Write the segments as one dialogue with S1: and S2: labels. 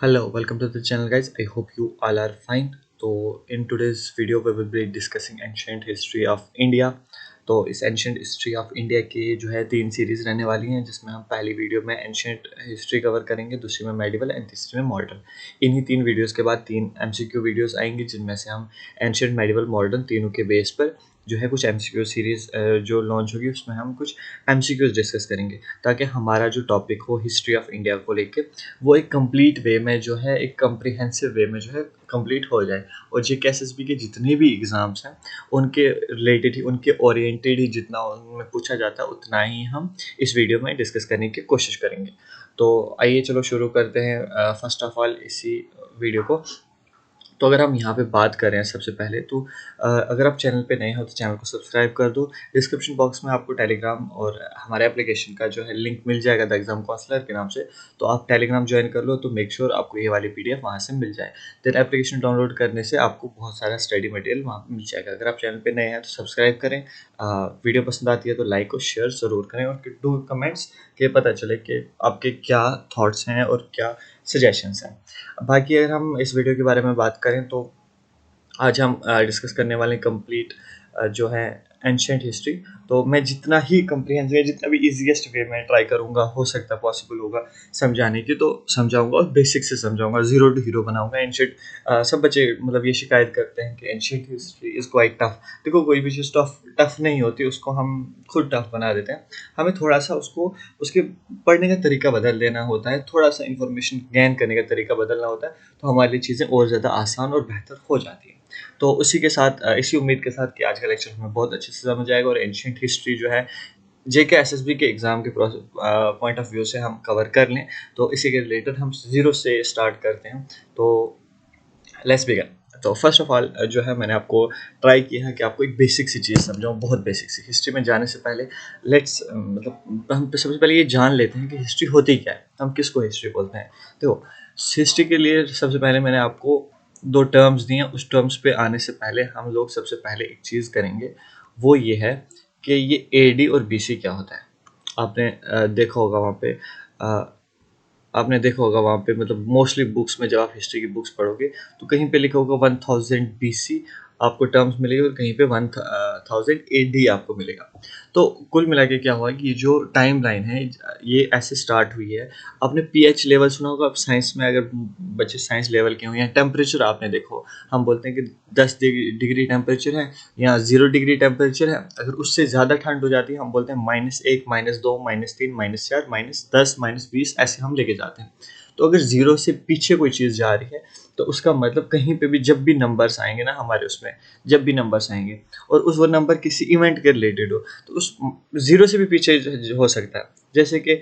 S1: Hello, welcome to the channel, guys. I hope you all are fine. तो in today's video we will be discussing ancient history of India. तो इस ancient history of India के जो है 3 series रहने वाली हैं, जिसमें हम पहली वीडियो में एंशेंट हिस्ट्री कवर करेंगे, दूसरी में मेडिवल एंड तीसरी में मॉडर्न। इन्हीं 3 वीडियोस के बाद 3 MCQ वीडियोस आएंगी, जिनमें से हम एंशेंट, मेडिवल, मॉडर्न तीनों के बेस पर जो है कुछ MCQ सीरीज़ जो लॉन्च होगी उसमें हम कुछ MCQs डिस्कस करेंगे, ताकि हमारा जो टॉपिक हो हिस्ट्री ऑफ इंडिया को लेके वो एक कंप्लीट वे में जो है, एक कम्प्रिहेंसिव वे में जो है कंप्लीट हो जाए। और JKSSB के जितने भी एग्ज़ाम्स हैं उनके रिलेटेड ही, उनके ओरिएंटेड ही जितना उनमें पूछा जाता है उतना ही हम इस वीडियो में डिस्कस करने की कोशिश करेंगे। तो आइए चलो शुरू करते हैं फर्स्ट ऑफ ऑल इसी वीडियो को। तो अगर हम यहाँ पे बात करें सबसे पहले तो अगर आप चैनल पे नए हो तो चैनल को सब्सक्राइब कर दो। डिस्क्रिप्शन बॉक्स में आपको टेलीग्राम और हमारे एप्लीकेशन का जो है लिंक मिल जाएगा द एग्ज़ाम काउंसलर के नाम से। तो आप टेलीग्राम ज्वाइन कर लो तो मेक श्योर आपको ये वाली PDF वहाँ से मिल जाए। देन एप्लीकेशन डाउनलोड करने से आपको बहुत सारा स्टडी मटेरियल वहाँ मिल जाएगा। अगर आप चैनल पर नए हैं तो सब्सक्राइब करें, वीडियो पसंद आती है तो लाइक और शेयर ज़रूर करें, और डू कमेंट्स के पता चले कि आपके क्या थाट्स हैं और क्या सजेशंस हैं। बाकी अगर हम इस वीडियो के बारे में बात करें तो आज हम डिस्कस करने वाले कंप्लीट जो है एंशेंट हिस्ट्री। तो मैं जितना ही कम्प्रिहेंसिव है, जितना भी इजीएस्ट वे में ट्राई करूँगा, हो सकता है पॉसिबल होगा समझाने की, तो समझाऊंगा और बेसिक से समझाऊंगा, ज़ीरो टू हीरो बनाऊंगा। एंशेंट सब बच्चे मतलब ये शिकायत करते हैं कि ancient history is quite tough. देखो, कोई भी चीज़ टफ नहीं होती, उसको हम खुद टफ बना देते हैं। हमें थोड़ा सा उसको उसके पढ़ने का तरीका बदल देना होता है, थोड़ा सा इन्फॉर्मेशन गेन करने का तरीका बदलना होता है, तो हमारे लिए चीज़ें और ज़्यादा आसान और बेहतर हो जाती हैं। तो उसी के साथ इसी उम्मीद के साथ कि आज का लेक्चर हमें बहुत अच्छे से समझ आएगा और एंशिएंट हिस्ट्री जो है JKSSB के एग्ज़ाम के पॉइंट ऑफ व्यू से हम कवर कर लें। तो इसी के रिलेटेड हम ज़ीरो से स्टार्ट करते हैं। तो लेट्स बिगिन। तो फर्स्ट ऑफ ऑल जो है, मैंने आपको ट्राई किया है कि आपको एक बेसिक सी चीज़ समझाऊँ, बहुत बेसिक सी। हिस्ट्री में जाने से पहले लेट्स मतलब हम सबसे पहले ये जान लेते हैं कि हिस्ट्री होती क्या है, हम किसको हिस्ट्री बोलते हैं। देखो, हिस्ट्री के लिए सबसे पहले मैंने आपको 2 टर्म्स दी हैं। उस टर्म्स पे आने से पहले हम लोग सबसे पहले एक चीज़ करेंगे, वो ये है कि ये AD और BC क्या होता है। आपने देखा होगा वहाँ पे आपने देखा होगा वहाँ पे, मतलब मोस्टली बुक्स में जब आप हिस्ट्री की बुक्स पढ़ोगे तो कहीं पे लिखा होगा 1000 BC आपको टर्म्स मिलेगी, और कहीं पे 1000 AD आपको मिलेगा। तो कुल मिला के क्या हुआ कि ये जो टाइम लाइन है ये ऐसे स्टार्ट हुई है। आपने pH लेवल सुना होगा, आप साइंस में अगर बच्चे साइंस लेवल के हों, या टेम्परेचर आपने देखो, हम बोलते हैं कि 10 डिग्री टेम्परेचर है या 0 डिग्री टेम्परेचर है। अगर उससे ज़्यादा ठंड हो जाती है हम बोलते हैं -1, -2, -3, -4, -10, -20, ऐसे हम लेके जाते हैं। तो अगर 0 से पीछे कोई चीज़ जा रही है तो उसका मतलब कहीं पे भी जब भी नंबर्स आएंगे ना हमारे उसमें, जब भी नंबर्स आएंगे और उस वो नंबर किसी इवेंट के रिलेटेड हो, तो उस 0 से भी पीछे हो सकता है। जैसे कि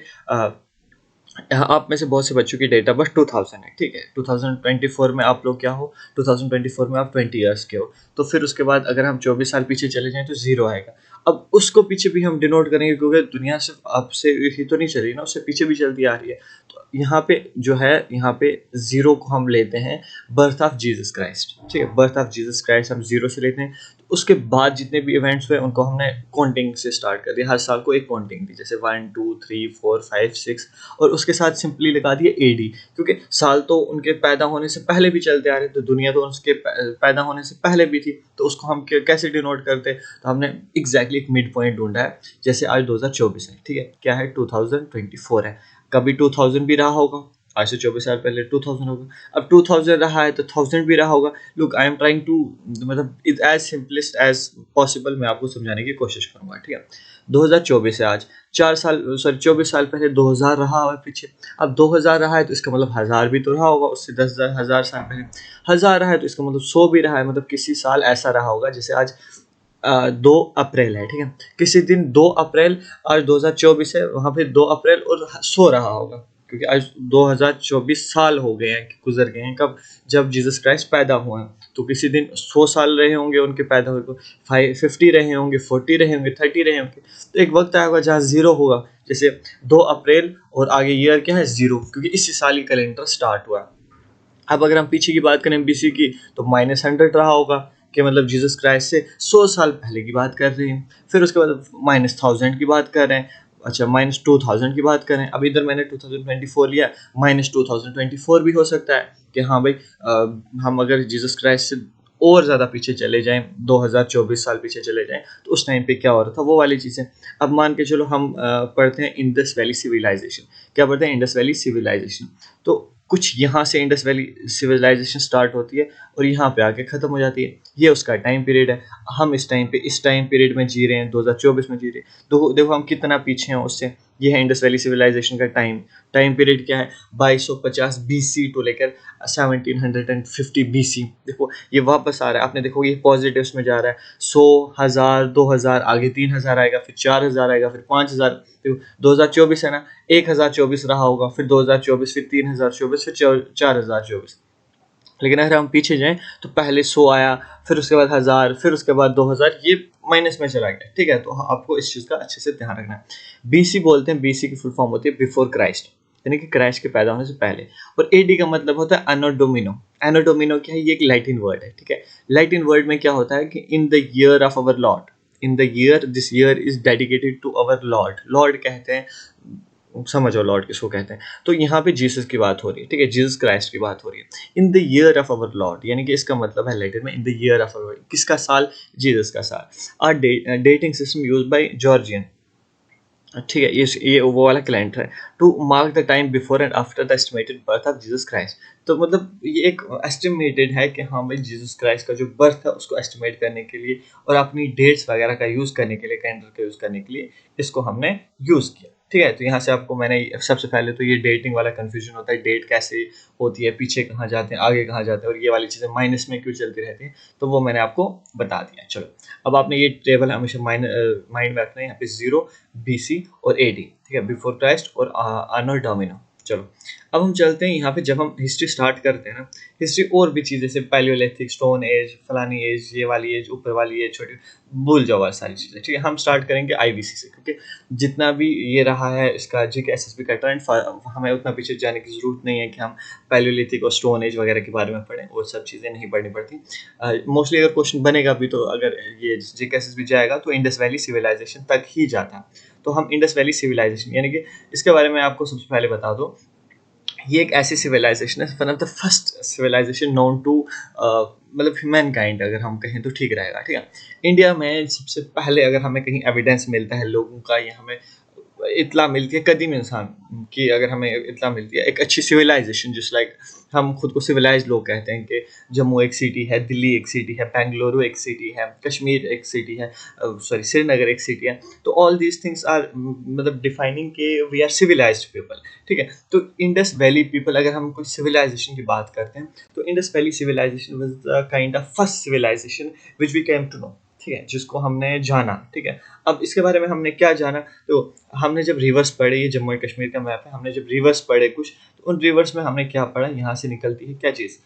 S1: आप में से बहुत से बच्चों की डेट ऑफ बर्थ 2000 है, ठीक है। 2024 में आप लोग क्या हो, 2024 में आप 20 ईयर्स के हो। तो फिर उसके बाद अगर हम 24 साल पीछे चले जाएं तो 0 आएगा। अब उसको पीछे भी हम डिनोट करेंगे, क्योंकि दुनिया सिर्फ आपसे ही तो नहीं चल रही ना, उससे पीछे भी चलती आ रही है। तो यहाँ पे जो है, यहाँ पे 0 को हम लेते हैं बर्थ ऑफ जीसस क्राइस्ट, ठीक है। बर्थ ऑफ जीसस क्राइस्ट हम 0 से लेते हैं। उसके बाद जितने भी इवेंट्स हुए उनको हमने काउंटिंग से स्टार्ट कर दिया, हर साल को एक काउंटिंग दी, जैसे 1 2 3 4 5 6, और उसके साथ सिंपली लगा दिए AD, क्योंकि साल तो उनके पैदा होने से पहले भी चलते आ रहे, तो दुनिया तो उसके पैदा होने से पहले भी थी, तो उसको हम कैसे डिनोट करते। तो हमने एग्जैक्टली एक मिड पॉइंट ढूंढा है। जैसे आज 2024 है, ठीक है, क्या है 2024 है, कभी 2000 भी रहा होगा, आज से 24 साल पहले 2000 होगा, अब 2000 रहा है तो 1000 भी रहा होगा। Look, I am trying to, मतलब it as simplest as possible मैं आपको समझाने की कोशिश करूंगा, ठीक है। 2024 है आज, 24 साल पहले 2000 रहा है पीछे। अब 2000 रहा है तो इसका मतलब 1000 भी तो रहा होगा, उससे 10,000 साल पहले 1000 रहा है तो इसका मतलब 100 भी रहा है। मतलब किसी साल ऐसा रहा होगा, जैसे आज 2 अप्रैल है, ठीक है, किसी दिन 2 अप्रैल, आज 2024 है, वहाँ पे 2 अप्रैल और 100 रहा होगा, क्योंकि आज 2024 साल हो गए हैं, गुजर गए हैं, कब, जब जीसस क्राइस्ट पैदा हुए हैं। तो किसी दिन 100 साल रहे होंगे उनके पैदा हुए को, 50 रहे होंगे, 40 रहे होंगे, 30 रहे होंगे। तो एक वक्त आएगा जहाँ 0 होगा, जैसे 2 अप्रैल और आगे ईयर क्या है 0, क्योंकि इसी साल ही कैलेंडर स्टार्ट हुआ। अब अगर हम पीछे की बात करें BC की, तो -100 रहा होगा, कि मतलब जीसस क्राइस्ट से 100 साल पहले की बात कर रहे हैं। फिर उसके बाद -1000 की बात कर रहे हैं, अच्छा -2000 की बात करें, अब इधर मैंने 2024 लिया, -2024 भी हो सकता है कि हाँ भाई हम अगर जीसस क्राइस्ट से और ज़्यादा पीछे चले जाएं, 2024 साल पीछे चले जाएं, तो उस टाइम पे क्या हो रहा था वो वाली चीज़ें। अब मान के चलो हम पढ़ते हैं इंडस वैली सिविलाइजेशन। क्या पढ़ते हैं? Indus valley civilization. तो कुछ यहाँ से इंडस वैली सिविलाइजेशन स्टार्ट होती है और यहाँ पे आके ख़त्म हो जाती है। ये उसका टाइम पीरियड है। हम इस टाइम पीरियड में जी रहे हैं, 2024 में जी रहे हैं। तो देखो हम कितना पीछे हैं उससे। ये है इंडस वैली सिविलाइजेशन का टाइम पीरियड क्या है? 2250 बीसी टू लेकर 1750 बीसी। देखो ये वापस आ रहा है, आपने देखो ये पॉजिटिव्स में जा रहा है। 100, 1000, 2000, आगे 3000 आएगा, फिर 4000 आएगा, फिर 5000। देखो 2024 है ना, 1024 रहा होगा, फिर 2024, फिर 3024, फिर 4024। लेकिन अगर हम पीछे जाएं तो पहले 100 आया, फिर उसके बाद 1000, फिर उसके बाद 2000, ये माइनस में चला गया। ठीक है, तो आपको इस चीज़ का अच्छे से ध्यान रखना है। बीसी बोलते हैं, बीसी की फुल फॉर्म होती है बिफोर क्राइस्ट, यानी कि क्राइस्ट के पैदा होने से पहले। और एडी का मतलब होता है एनो डोमिनो। एनो डोमिनो क्या है? ये एक लैटिन वर्ड है। ठीक है, लैटिन वर्ड में क्या होता है कि in the year of our lord, in the year, this year is dedicated to our lord. Lord कहते हैं, समझो लॉर्ड किसको कहते हैं। तो यहाँ पे जीसस की बात हो रही है। ठीक है, जीसस क्राइस्ट की बात हो रही है। In the year of our lord, यानी कि इसका मतलब है लैटिन में in the year of our, किसका साल? जीसस का साल। और dating system use by Georgian. ठीक है, ये वो वाला कैलेंडर है। To mark the time before and after the estimated birth of Jesus Christ. तो मतलब ये एक एस्टिमेटेड है कि हाँ भाई जीसस क्राइस्ट का जो बर्थ है उसको एस्टिमेट करने के लिए और अपनी डेट्स वगैरह का यूज़ करने के लिए, कैलेंडर का यूज़ करने के लिए इसको हमने यूज़ किया। ठीक है, तो यहाँ से आपको मैंने सबसे पहले तो ये डेटिंग वाला कंफ्यूजन होता है, डेट कैसे होती है, पीछे कहाँ जाते हैं, आगे कहाँ जाते हैं, और ये वाली चीज़ें माइनस में क्यों चलती रहती हैं, तो वो मैंने आपको बता दिया। चलो, अब आपने ये टेबल हमेशा माइंड में रखना है। यहाँ पे 0, बीसी और एडी। ठीक है, बिफोर क्राइस्ट और आर्नो डोमिनो। चलो, अब हम चलते हैं यहाँ पे। जब हम हिस्ट्री स्टार्ट करते हैं ना, हिस्ट्री और भी चीज़ें जैसे पैलियोलिथिक, स्टोन एज, फलानी एज, ये वाली एज, ऊपर वाली एज, छोटी, भूल जाओ वाली सारी चीज़ें। ठीक है, हम स्टार्ट करेंगे आईबीसी से, क्योंकि जितना भी ये रहा है इसका जीके एसएसबी का ट्रेंड, हमें उतना पीछे जाने की ज़रूरत नहीं है कि हम पैलियोलिथिक और स्टोन एज वगैरह के बारे में पढ़ें। वो सब चीज़ें नहीं पढ़नी पड़ती। मोस्टली अगर क्वेश्चन बनेगा भी तो अगर ये जीके एसएसबी जाएगा तो इंडस वैली सिविलाइजेशन तक ही जाता है। तो हम इंडस वैली सिविलाइजेशन, यानी कि इसके बारे में आपको सबसे पहले बता दो, ये एक ऐसी सिविलाइजेशन है, one of the first civilization known to, मतलब ह्यूमन काइंड अगर हम कहें तो ठीक रहेगा। ठीक है, इंडिया में सबसे पहले अगर हमें कहीं एविडेंस मिलता है लोगों का, या हमें इत्ला मिलती है कदीम इंसान की, अगर हमें इत्ला मिलती है एक अच्छी सिविलाइजेशन, जिस लाइक हम खुद को सिविलाइज लोग कहते हैं, कि जम्मू एक सिटी है, दिल्ली एक सिटी है, बेंगलुरु एक सिटी है, कश्मीर एक सिटी है, सॉरी श्रीनगर एक सिटी है। तो ऑल दीज थिंग्स आर मतलब डिफाइनिंग के वी आर सिविलाइज्ड पीपल। ठीक है, तो इंडस वैली पीपल, अगर हम कुछ सिविलाइजेशन की बात करते हैं, तो Indus valley civilization was the kind of first civilization which we came to know. ठीक है, जिसको हमने जाना। ठीक है, अब इसके बारे में हमने क्या जाना, तो हमने जब रिवर्स पढ़े, ये जम्मू एंड कश्मीर का मैप है, हमने जब रिवर्स पढ़े कुछ, तो उन रिवर्स में हमने क्या पढ़ा, यहाँ से निकलती है क्या चीज़,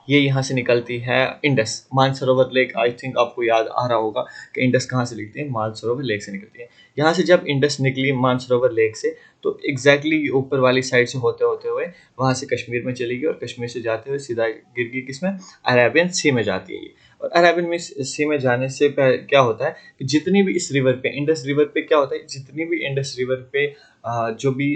S1: ये यहाँ से निकलती है Indus, Mansarovar lake. I think आपको याद आ रहा होगा कि इंडस कहाँ से निकलती है, मानसरोवर लेक से निकलती है। यहाँ से जब इंडस निकली मानसरोवर लेक से, तो एग्जैक्टली ऊपर वाली साइड से होते होते हुए वहाँ से कश्मीर में चली गई, और कश्मीर से जाते हुए सीधा गिर गई किसमें, अरेबियन सी में जाती है ये। और अरेबियन में सी में जाने से क्या होता है कि जितनी भी इस रिवर पे, इंडस रिवर पे क्या होता है, जितनी भी इंडस रिवर पे जो भी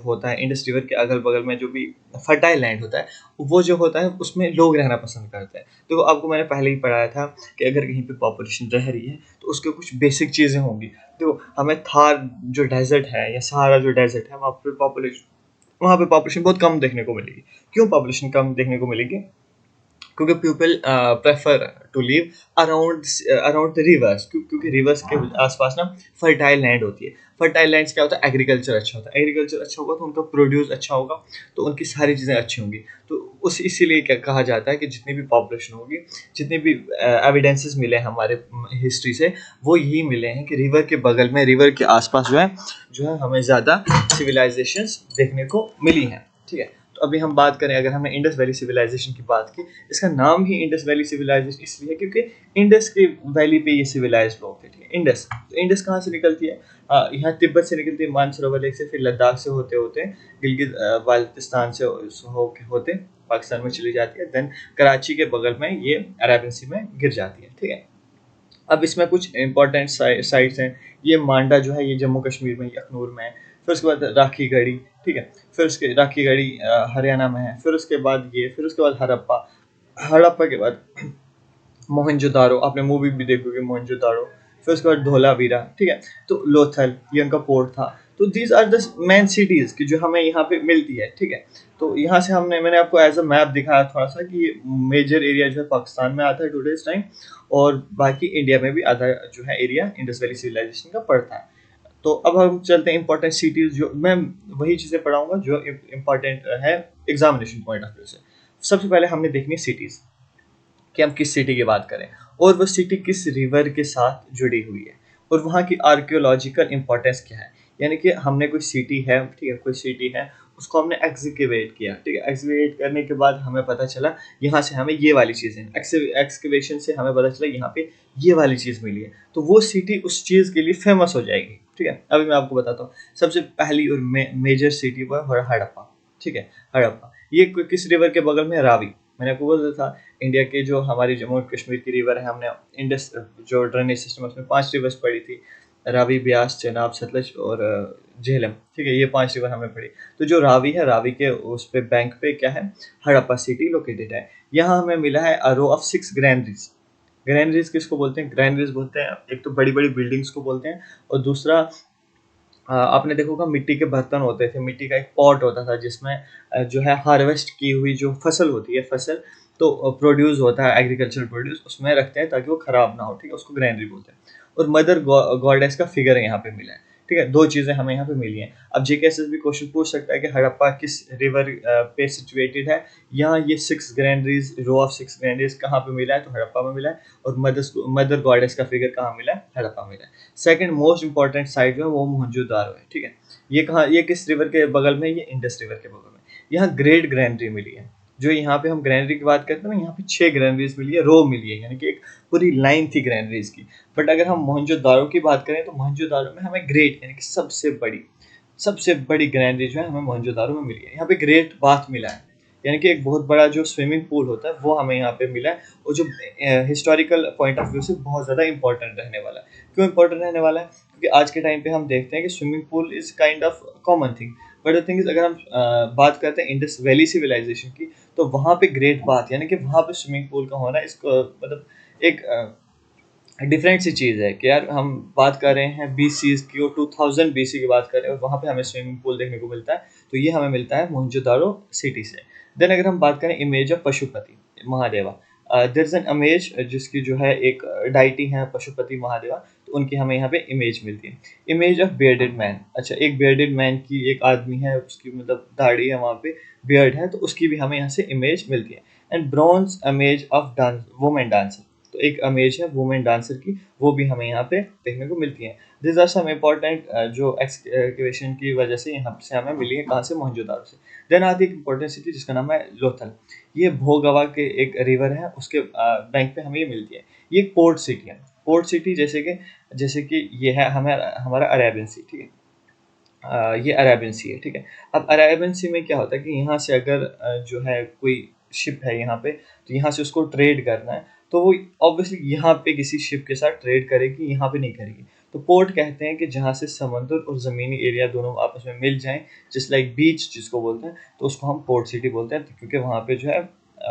S1: होता है, इंडस रिवर के अगल बगल में जो भी फर्टाइल लैंड होता है, वो जो होता है उसमें लोग रहना पसंद करते हैं। तो आपको मैंने पहले ही पढ़ाया था कि अगर कहीं पे पॉपुलेशन रह रही है तो उसके कुछ बेसिक चीज़ें होंगी। तो हमें थार जो डेजर्ट है या सहारा जो डेजर्ट है, वहाँ पे पॉपुलेशन बहुत कम देखने को मिलेगी। क्यों पॉपुलेशन कम देखने को मिलेगी? क्योंकि people prefer to live around around the rivers, क्योंकि रिवर्स के आसपास ना फर्टाइल लैंड होती है। फर्टाइल लैंड्स क्या होता है, एग्रीकल्चर अच्छा होता है। एग्रीकल्चर अच्छा होगा तो उनका प्रोड्यूस अच्छा होगा, तो उनकी सारी चीज़ें अच्छी होंगी। तो उस इसीलिए क्या कहा जाता है कि जितनी भी पॉपुलेशन होगी, जितने भी एविडेंसेस मिले हमारे हिस्ट्री से, वो यही मिले हैं कि रिवर के बगल में, रिवर के आसपास जो है हमें ज़्यादा सिविलाइजेशंस देखने को मिली हैं। ठीक है, तो अभी हम बात करें, अगर हमने इंडस वैली सिविलाइजेशन की बात की, इसका नाम ही इंडस वैली सिविलाइजेशन इसलिए है क्योंकि इंडस के वैली पे ये सिविलाइज लोग थे। ठीक है, इंडस, तो इंडस कहाँ से निकलती है, यहाँ तिब्बत से निकलती है, मानसरोवर लेक से, फिर लद्दाख से होते होते गिलगित बाल्टिस्तान से होते पाकिस्तान में चली जाती है, देन कराची के बगल में ये अरेबियन सी में गिर जाती है। ठीक है, अब इसमें कुछ इंपॉर्टेंट साइट्स हैं। ये मांडा जो है ये जम्मू कश्मीर में, अखनूर में है। फिर उसके बाद राखी गढ़ी, ठीक है। फिर उसके राखी गढ़ी हरियाणा में है। फिर उसके बाद ये, फिर उसके बाद हड़प्पा। हड़प्पा के बाद मोहनजोदारो, आपने मूवी भी देखी होगी मोहनजोदारो। फिर उसके बाद धोलावीरा, ठीक है। तो लोथल ये उनका पोर्ट था। तो these are the main cities की जो हमें यहाँ पे मिलती है, ठीक है। तो यहाँ से मैंने आपको एज अ मैप दिखाया थोड़ा सा कि मेजर एरिया जो है पाकिस्तान में आता है टुडेज टाइम, और बाकी इंडिया में भी आधा जो है एरिया इंडस वैली सिविलाइजेशन का पड़ता है। तो अब हम चलते हैं इंपॉर्टेंट सिटीज, जो मैं वही चीज़ें पढ़ाऊंगा जो इंपॉर्टेंट है एग्जामिनेशन पॉइंट ऑफ व्यू से। सबसे पहले हमने देखनी सिटीज, कि हम किस सिटी की बात करें और वो सिटी किस रिवर के साथ जुड़ी हुई है, और वहाँ की आर्कियोलॉजिकल इंपॉर्टेंस क्या है। यानी कि हमने कोई सिटी है, ठीक है, कोई सिटी है, उसको हमने एक्सकेवेट किया, ठीक है। एक्सकेवेट करने के बाद हमें पता चला यहाँ से हमें ये वाली चीज़ है, एक्सकेवेशन से हमें पता चला यहाँ पे ये वाली चीज़ मिली है, तो वो सिटी उस चीज़ के लिए फेमस हो जाएगी, ठीक है। अभी मैं आपको बताता हूँ। सबसे पहली और मेजर सिटी वो है हड़प्पा, ठीक है। हड़प्पा ये किस रिवर के बगल में है? रावी। मैंने आपको बोला था इंडिया के जो हमारी जम्मू और कश्मीर की रिवर है, हमने इंडस जो ड्रेनेज सिस्टम है उसमें 5 रिवर्स पढ़ी थी, रावी, ब्यास, चेनाब, सतलज और झेलम, ठीक है। ये 5 रिवर हमने पढ़ी। तो जो रावी है, रावी के उस पे बैंक पे क्या है, हड़प्पा सिटी लोकेटेड है। यहाँ हमें मिला है अ रो ऑफ 6 ग्रैनरीज। ग्रैनरीज किसको बोलते हैं? ग्रैनरीज बोलते हैं, एक तो बड़ी बड़ी बिल्डिंग्स को बोलते हैं, और दूसरा आपने देखा होगा मिट्टी के बर्तन होते थे, मिट्टी का एक पॉट होता था जिसमें जो है हार्वेस्ट की हुई जो फसल होती है, फसल तो प्रोड्यूस होता है, एग्रीकल्चर प्रोड्यूस, उसमें रखते हैं ताकि वो खराब ना हो, ठीक है। उसको ग्रैनरी बोलते हैं। और मदर गॉडेस का फिगर यहाँ पे मिला है, ठीक है। दो चीज़ें हमें यहाँ पे मिली हैं। अब जीकेएसएस भी क्वेश्चन पूछ सकता है कि हड़प्पा किस रिवर पे सिचुएटेड है। यहाँ ये 6 ग्रैनरीज, रो ऑफ 6 ग्रैनरीज कहाँ पे मिला है? तो हड़प्पा में मिला है। और मदर गॉडेस का फिगर कहाँ मिला है? हड़प्पा मिला है। सेकंड मोस्ट इंपॉर्टेंट साइट जो है वो मोहनजोदारो है, ठीक है। ये कहाँ, ये किस रिवर के बगल में? ये इंडस रिवर के बगल में। यहाँ ग्रेट ग्रैनरी मिली है। जो यहाँ पे हम ग्रैनरी की बात करते हैं ना, यहाँ पे 6 ग्रैनरीज मिली है, रो मिली है, यानी कि एक पूरी लाइन थी ग्रैनरीज की। बट अगर हम मोहनजोदारो की बात करें तो मोहनजोदारो में हमें ग्रेट यानी कि सबसे बड़ी ग्रैनरी जो है हमें मोहनजोदारो में मिली है। यहाँ पे ग्रेट बाथ मिला है, यानी कि एक बहुत बड़ा जो स्विमिंग पूल होता है वो हमें यहाँ पे मिला है, और जो हिस्टोरिकल पॉइंट ऑफ व्यू से बहुत ज़्यादा इंपॉर्टेंट रहने वाला है। क्यों इंपॉर्टेंट रहने वाला है? क्योंकि आज के टाइम पे हम देखते हैं कि swimming pool is kind of common thing, but the thing is अगर हम बात करते हैं इंडस वैली सिविलाइजेशन की, तो वहाँ पे ग्रेट बाथ यानी कि वहाँ पे स्विमिंग पूल का होना इसको मतलब एक डिफरेंट सी चीज़ है कि यार हम बात कर रहे हैं 20 की और 2000 BC की बात कर रहे हैं, और वहाँ पे हमें स्विमिंग पूल देखने को मिलता है। तो ये हमें मिलता है मोहनजोदारो सिटी से। देन अगर हम बात करें image of Pashupati Mahadeva, there is an image जिसकी जो है एक डाइटी है पशुपति महादेवा, तो उनकी हमें यहाँ पे इमेज मिलती है। इमेज ऑफ बियर्डेड मैन, अच्छा एक बियर्डेड मैन की, एक आदमी है उसकी मतलब दाढ़ी है, वहाँ पे बियर्ड है, तो उसकी भी हमें यहाँ से इमेज मिलती है। And bronze image of dance women dancer, तो एक इमेज है वुमेन डांसर की, वो भी हमें यहाँ पे देखने को मिलती है। दिस आर सम इम्पोर्टेंट जो एक्सकेवेशन की वजह से यहाँ से हमें मिली है, कहाँ से? मोहनजोदारो से। देन आती है एक इम्पोर्टेंट सिटी जिसका नाम है लोथल। ये भोगवा के एक रिवर है, उसके बैंक पे हमें ये मिलती है। ये एक पोर्ट सिटी है। पोर्ट सिटी जैसे कि ये है हमें हमारा अरेबियन सी, ठीक है। ये अरेबियन सी है, ठीक है। अब अरेबियन सी में क्या होता है कि यहाँ से अगर जो है कोई शिप है यहाँ पे, तो यहाँ से उसको ट्रेड करना है, तो वो ऑब्वियसली यहाँ पे किसी शिप के साथ ट्रेड करेगी, यहाँ पे नहीं करेगी। तो पोर्ट कहते हैं कि जहाँ से समुद्र और ज़मीनी एरिया दोनों आपस में मिल जाएं, जस्ट लाइक बीच जिसको बोलते हैं, तो उसको हम पोर्ट सिटी बोलते हैं, क्योंकि वहाँ पे जो है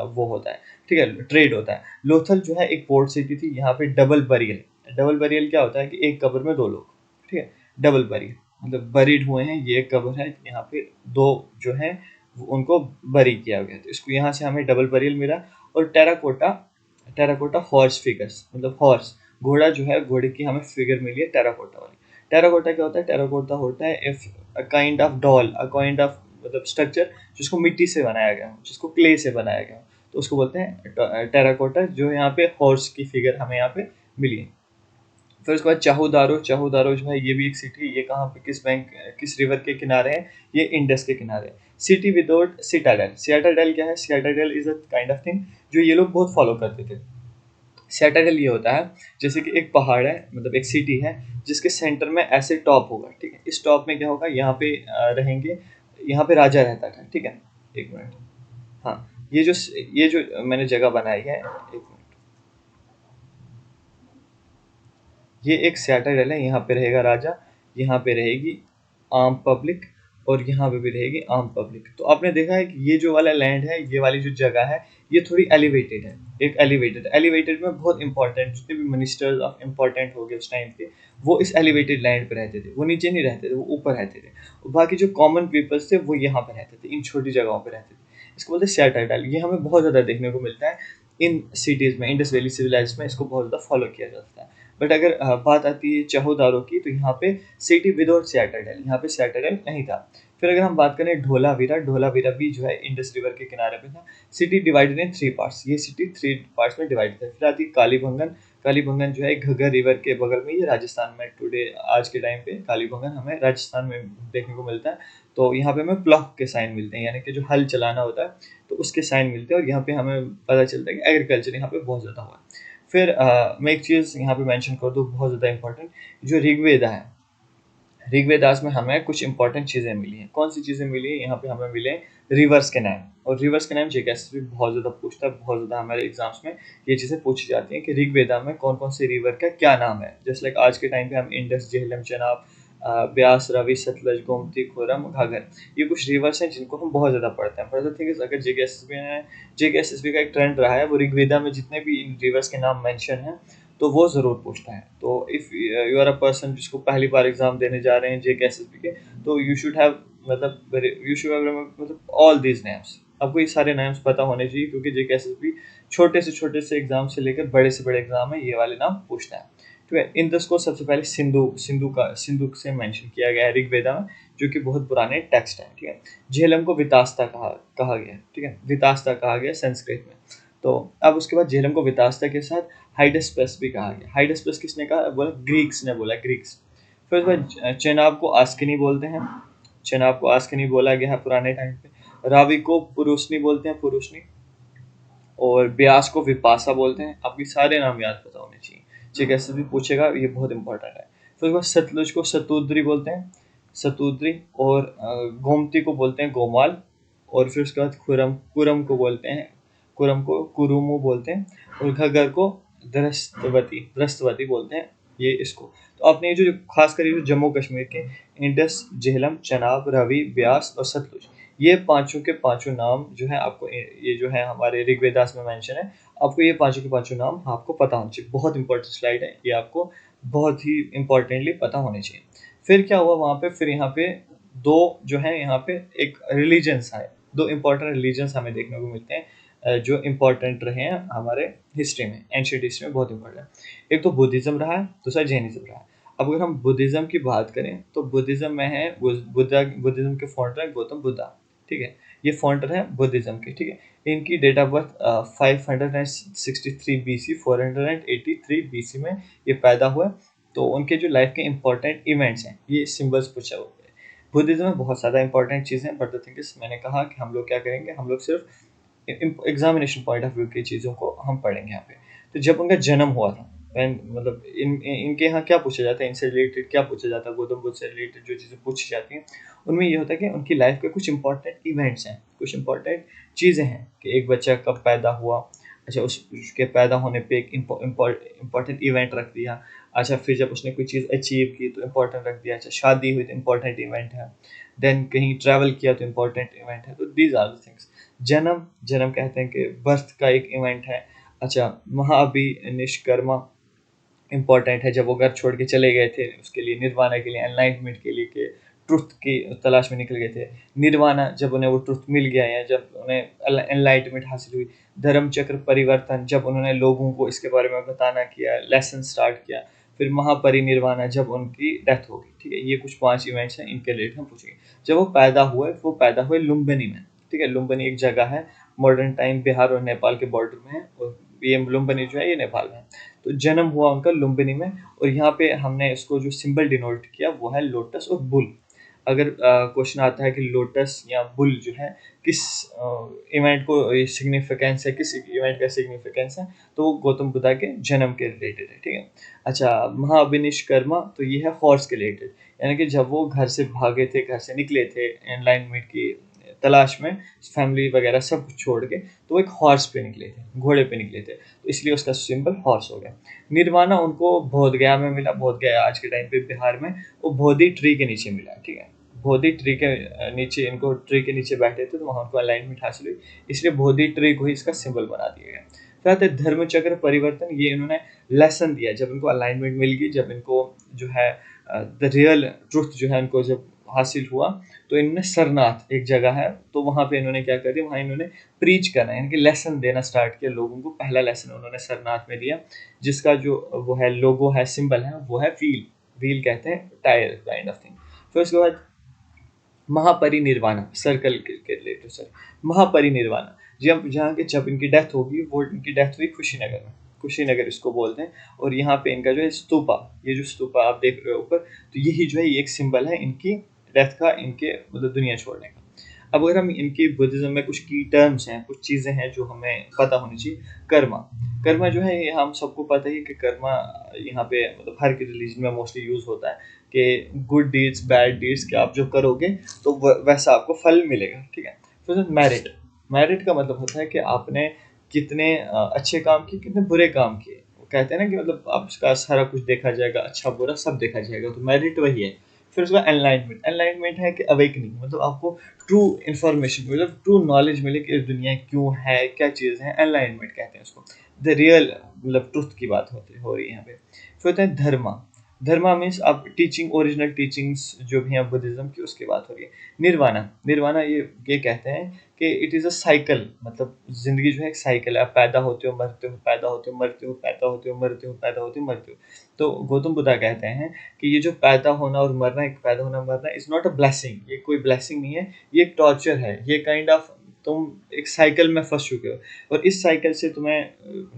S1: वो होता है, ठीक है, ट्रेड होता है। लोथल जो है एक पोर्ट सिटी थी। यहाँ पे डबल बरियल, डबल बरियल क्या होता है कि एक कब्र में 2 लोग, ठीक है। डबल बरियल मतलब बरीड हुए हैं, ये कब्र है, यहाँ पे 2 जो हैं उनको बरी किया गया, तो इसको यहाँ से हमें डबल बरियल मिला। और टेराकोटा, टेराकोटा हॉर्स फिगर्स, मतलब हॉर्स घोड़ा जो है, घोड़े की हमें फिगर मिली है टेराकोटा वाली। टेराकोटा क्या होता है? टेराकोटा होता है if a kind of doll, a kind of मतलब स्ट्रक्चर जिसको मिट्टी से बनाया गया हो, जिसको क्ले से बनाया गया हो, तो उसको बोलते हैं टेराकोटा। जो यहाँ पे हॉर्स की फिगर हमें यहाँ पे मिली है। फिर उसके बाद चाहूदारो, चाहूदारो जो है ये भी एक सिटी, ये कहाँ पे किस बैंक किस रिवर के किनारे है? ये इंडस के किनारे है। सिटी विदाउट सिटाडेल, सिटाडेल क्या है? Citadel is a kind of thing जो ये लोग बहुत फॉलो करते थे। सिटाडेल ये होता है जैसे कि एक पहाड़ है, मतलब एक सिटी है जिसके सेंटर में ऐसे टॉप होगा, ठीक है। इस टॉप में क्या होगा? यहाँ पे रहेंगे, यहाँ पे राजा रहता था, ठीक है। एक मिनट, हाँ, ये जो मैंने जगह बनाई है, एक मिनट, ये एक सियाटाडेल है, यहाँ पे रहेगा राजा, यहाँ पे रहेगी आम पब्लिक, और यहाँ पे भी रहेगी आम पब्लिक। तो आपने देखा है कि ये जो वाला लैंड है, ये वाली जो जगह है, ये थोड़ी एलिवेटेड है। एक एलिवेटेड में बहुत इंपॉर्टेंट जितने भी मिनिस्टर्स ऑफ इंपॉर्टेंट हो गए उस टाइम के, वो इस एलिवेटेड लैंड पे रहते थे। वो नीचे नहीं रहते थे, वो ऊपर रहते थे। और बाकी जो कॉमन पीपल्स थे वो यहाँ पे रहते थे, इन छोटी जगहों पे रहते थे। इसको बोलते हैं सियाटाडेल। ये हमें बहुत ज़्यादा देखने को मिलता है इन सिटीज़ में, इंडस वैली सिविलाइज में इसको बहुत ज़्यादा फॉलो किया जाता है। बट अगर बात आती है चहोदारों की, तो यहाँ पे सिटी विदाउट सियाटाडेल, यहाँ पे सियाटाडेल नहीं था। फिर अगर हम बात करें ढोलावीरा भी जो है इंडस रिवर के किनारे पे था। सिटी डिवाइडेड इन 3 पार्ट्स, ये सिटी 3 पार्ट्स में डिवाइड था। फिर आती कालीबंगन। कालीबंगन जो है घग्गर रिवर के बगल में, ये राजस्थान में टुडे आज के टाइम पे कालीबंगन हमें राजस्थान में देखने को मिलता है। तो यहाँ पे हमें प्लॉग के साइन मिलते हैं, यानी कि जो हल चलाना होता है तो उसके साइन मिलते हैं। और यहाँ पे हमें पता चलता है कि एग्रीकल्चर यहाँ पे बहुत ज़्यादा हुआ है। फिर मैं एक चीज़ यहाँ पे मेंशन कर दूँ बहुत ज़्यादा इंपॉर्टेंट, जो ऋग्वेदा है, ऋग्वेदास में हमें कुछ इंपॉर्टेंट चीज़ें मिली हैं। कौन सी चीज़ें मिली हैं? यहाँ पे हमें मिले रिवर्स के नाम। और रिवर्स के नाम जेकेएसएसबी बहुत ज़्यादा पूछता है, बहुत ज़्यादा हमारे एग्जाम्स में ये चीज़ें पूछी जाती हैं कि ऋग्वेदा में कौन कौन से रिवर का क्या नाम है। जस्ट लाइक आज के टाइम पे हम इंडस, झेलम, चेनाब, ब्यास, रावी, सतलज, गोमती, खोरम, घाघर, ये कुछ रिवर्स हैं जिनको हम बहुत ज़्यादा पढ़ते हैं। बट द थिंग इज, अगर जेकेएसएसबी का एक ट्रेंड रहा है, वो ऋग्वेदा में जितने भी इन रिवर्स के नाम मेंशन हैं तो वो ज़रूर पूछता है। तो if you are a person जिसको पहली बार एग्जाम देने जा रहे हैं जेकेएसएसबी के, तो यू शुड हैव मतलब ऑल दीज नेम्स, आपको ये सारे नाम्स पता होने चाहिए, क्योंकि जेकेएसएसबी छोटे से एग्जाम से लेकर बड़े से बड़े एग्जाम में ये वाले नाम पूछता है। ठीक है। इंदस को सबसे पहले सिंधु से मेंशन किया गया है ऋग्वेदा में, जो कि बहुत पुराने टेक्स्ट है। ठीक है। झेलम को वितास्ता कहा गया। ठीक है, वितास्ता कहा गया संस्कृत में। तो अब उसके बाद झेलम को वितास्ता के साथ हाइडस्पेस भी कहा गया। हाइडस्पेस किसने कहा? बोला ग्रीक्स ने बोला, ग्रीक्स। फिर उसके बाद चेनाब को आस्किनी बोलते हैं, चेनाब को आस्किनी बोला गया है पुराने टाइम पे। रावी को पुरुषनी बोलते हैं, पुरुषनी। और ब्यास को विपासा बोलते हैं। आपके सारे नाम याद पता होने चाहिए, ठीक है, ऐसे भी पूछेगा, ये बहुत इंपॉर्टेंट है। फिर उसके बाद सतलुज को सतुद्री बोलते हैं, सतुद्री। और गोमती को बोलते हैं गोमाल। और फिर उसके बाद कुरम को बोलते हैं, कुरम को कुरुमु बोलते हैं। और घग्गर को द्रस्तवती बोलते हैं, ये इसको। तो आपने ये जो खास कर जो जम्मू कश्मीर के इंडस, झेलम, चनाब, रावी, ब्यास और सतलुज, ये पांचों के पांचों नाम जो है आपको, ये जो है हमारे ऋग्वेदास में मेंशन है, आपको ये पांचों के पांचों नाम आपको पता होने चाहिए। बहुत इंपॉर्टेंट स्लाइड है ये, आपको बहुत ही इंपॉर्टेंटली पता होने चाहिए। फिर क्या हुआ वहाँ पे? फिर यहाँ पे दो जो है, यहाँ पे एक रिलीजन्स आए, दो इंपॉर्टेंट रिलीजन्स हमें देखने को मिलते हैं जो इंपॉर्टेंट रहे हैं हमारे हिस्ट्री में, एंशिएंट हिस्ट्री में बहुत इंपॉर्टेंट। एक तो बुद्धिज्म रहा है, दूसरा जैनिज्म रहा है। अब अगर हम बुद्धिज्म की बात करें, तो बुद्धिज्म में है बुद्धिज्म के फाउंडर है गौतम बुद्धा। ठीक है, ये फाउंडर है बुद्धिज्म के। ठीक है, इनकी date of birth 563 BC, 483 BC में ये पैदा हुए। तो उनके जो लाइफ के इंपॉर्टेंट इवेंट्स हैं, ये सिंबल्स पूछा हुआ है। बुद्धिज्म में बहुत ज़्यादा इंपॉर्टेंट चीज़ें हैं, बट द थिंग इज, मैंने कहा कि हम लोग क्या करेंगे, हम लोग सिर्फ एग्जामिनेशन पॉइंट ऑफ व्यू की चीज़ों को हम पढ़ेंगे यहाँ पे। तो जब उनका जन्म हुआ था, मतलब इनके यहाँ क्या पूछा जाता है, इनसे रिलेटेड क्या पूछा जाता है, गौतम बुद्ध से रिलेटेड जो चीज़ें पूछी जाती हैं, उनमें ये होता है कि उनकी लाइफ के कुछ इंपॉर्टेंट इवेंट्स हैं, कुछ इंपॉर्टेंट चीज़ें हैं कि एक बच्चा कब पैदा हुआ। अच्छा, उसके पैदा होने पे एक इम्पॉर्टेंट इवेंट रख दिया। अच्छा, फिर जब उसने कोई चीज़ अचीव की तो इम्पोर्टेंट रख दिया। अच्छा, शादी हुई तो इम्पोर्टेंट इवेंट है। देन कहीं ट्रैवल किया तो इम्पोर्टेंट इवेंट है। तो दीज आर द थिंग्स। जन्म, जन्म कहते हैं कि बर्थ का एक इवेंट है। अच्छा, महाअभिनिष्कर्मा इम्पॉर्टेंट है, जब वो घर छोड़ के चले गए थे उसके लिए, निर्वाणा के लिए, एनलाइटमेंट के लिए, के ट्रुथ की तलाश में निकल गए थे। निर्वाणा, जब उन्हें वो ट्रुथ मिल गया या जब उन्हें एनलाइटमेंट हासिल हुई। धर्म चक्र परिवर्तन, जब उन्होंने लोगों को इसके बारे में बताना किया, लेसन स्टार्ट किया। फिर महापरिनिर्वाणा, जब उनकी डेथ हो गई। ठीक है, ये कुछ 5 इवेंट्स हैं, इनके रिलेटेड हम पूछेंगे। जब वो पैदा हुए लुम्बिनी में। ठीक है, लुम्बिनी एक जगह है, मॉडर्न टाइम बिहार और नेपाल के बॉर्डर में है, और ये लुम्बिनी जो है ये नेपाल में है। तो जन्म हुआ उनका लुम्बिनी में। और यहाँ पे हमने इसको जो सिंबल डिनोट किया वो है लोटस और बुल। अगर क्वेश्चन आता है कि लोटस या बुल जो है किस इवेंट को सिग्निफिकेंस है, किस इवेंट का सिग्निफिकेंस है, तो वो गौतम बुद्ध के जन्म के रिलेटेड है। ठीक है। अच्छा, महाअभिनिष्कर्मा, तो ये है हॉर्स के रिलेटेड, यानी कि जब वो घर से भागे थे, घर से निकले थे एनलाइनमेंट की तलाश में, फैमिली वगैरह सब कुछ छोड़ के, तो वो एक हॉर्स पे निकले थे, घोड़े पे निकले थे, तो इसलिए उसका सिंबल हॉर्स हो गया। निर्वाणा उनको बोधगया में मिला, बोधगया आज के टाइम पे बिहार में, वो बोधि ट्री के नीचे मिला, ठीक है। बोधि ट्री के नीचे, इनको ट्री के नीचे बैठे थे तो वहाँ उनको अलाइनमेंट हासिल हुई, इसलिए बोधि ट्री को ही इसका सिंबल बना दिया गया। फिर आते धर्म चक्र परिवर्तन, ये इन्होंने लेसन दिया जब इनको अलाइनमेंट मिल गई, जब इनको जो है द रियल ट्रुथ जो है इनको जब हासिल हुआ, तो इन्होंने सरनाथ एक जगह है, तो वहाँ पे इन्होंने क्या कर दिया, वहाँ इन्होंने प्रीच करना यानी कि लेसन देना स्टार्ट किया लोगों को। पहला लेसन उन्होंने सरनाथ में दिया, जिसका जो वो है लोगो है, सिंबल है, वो है व्हील, व्हील कहते हैं टायर काइंड ऑफ थिंग। फिर उसके बाद महापरिनिर्वाणा, सर्कल के रिलेटेड सर, महापरिनिर्वाणा जब जहाँ के जब इनकी डेथ होगी, वो इनकी डेथ हुई कुशीनगर में, कुशीनगर इसको बोलते हैं। और यहाँ पे इनका जो है स्तूपा, ये जो स्तूपा आप देख रहे हो ऊपर, तो यही जो है ये एक सिंबल है इनकी डेथ का, इनके मतलब दुनिया छोड़ने का। अब अगर हम इनकी बुद्धिज्म में कुछ की टर्म्स हैं, कुछ चीज़ें हैं जो हमें पता होनी चाहिए। कर्मा, कर्मा जो है ये हम सबको पता ही कि कर्मा यहाँ पे मतलब हर की रिलीजन में मोस्टली यूज़ होता है कि गुड डीड्स बैड डीड्स कि आप जो करोगे तो वैसा आपको फल मिलेगा, ठीक है। फिर मेरिट, मेरिट का मतलब होता है कि आपने कितने अच्छे काम किए, कितने बुरे काम किए। वो कहते हैं ना कि मतलब आपका सारा कुछ देखा जाएगा, अच्छा बुरा सब देखा जाएगा, तो मेरिट वही है। फिर उसका एनलाइटमेंट, एनलाइटमेंट है कि अवेकनिंग, मतलब आपको ट्रू इन्फॉर्मेशन मतलब ट्रू नॉलेज मिले कि दुनिया क्यों है, क्या चीज़ है, एनलाइटमेंट कहते हैं उसको। द रियल मतलब ट्रुथ की बात हो रही है यहाँ पे। फिर होता है धर्मा, धर्मा मीन्स आप टीचिंग, ओरिजिनल टीचिंग्स जो भी हैं बुद्धिज्म की, उसकी बात हो रही है। निर्वाणा, निर्वाणा ये कहते हैं कि इट इज़ अ साइकिल, मतलब जिंदगी जो है एक साइकिल है, आप पैदा होते हो मरते हो, पैदा होते हो मरते हो, पैदा होते हो मरते हो, पैदा होते हो मरते हो। तो गौतम बुद्धा कहते हैं कि ये जो पैदा होना और मरना, एक पैदा होना मरना इज नॉट अ ब्लेसिंग, ये कोई ब्लेसिंग नहीं है, ये एक टॉर्चर है, ये काइंड ऑफ तुम एक साइकिल में फंस चुके हो, और इस साइकिल से तुम्हें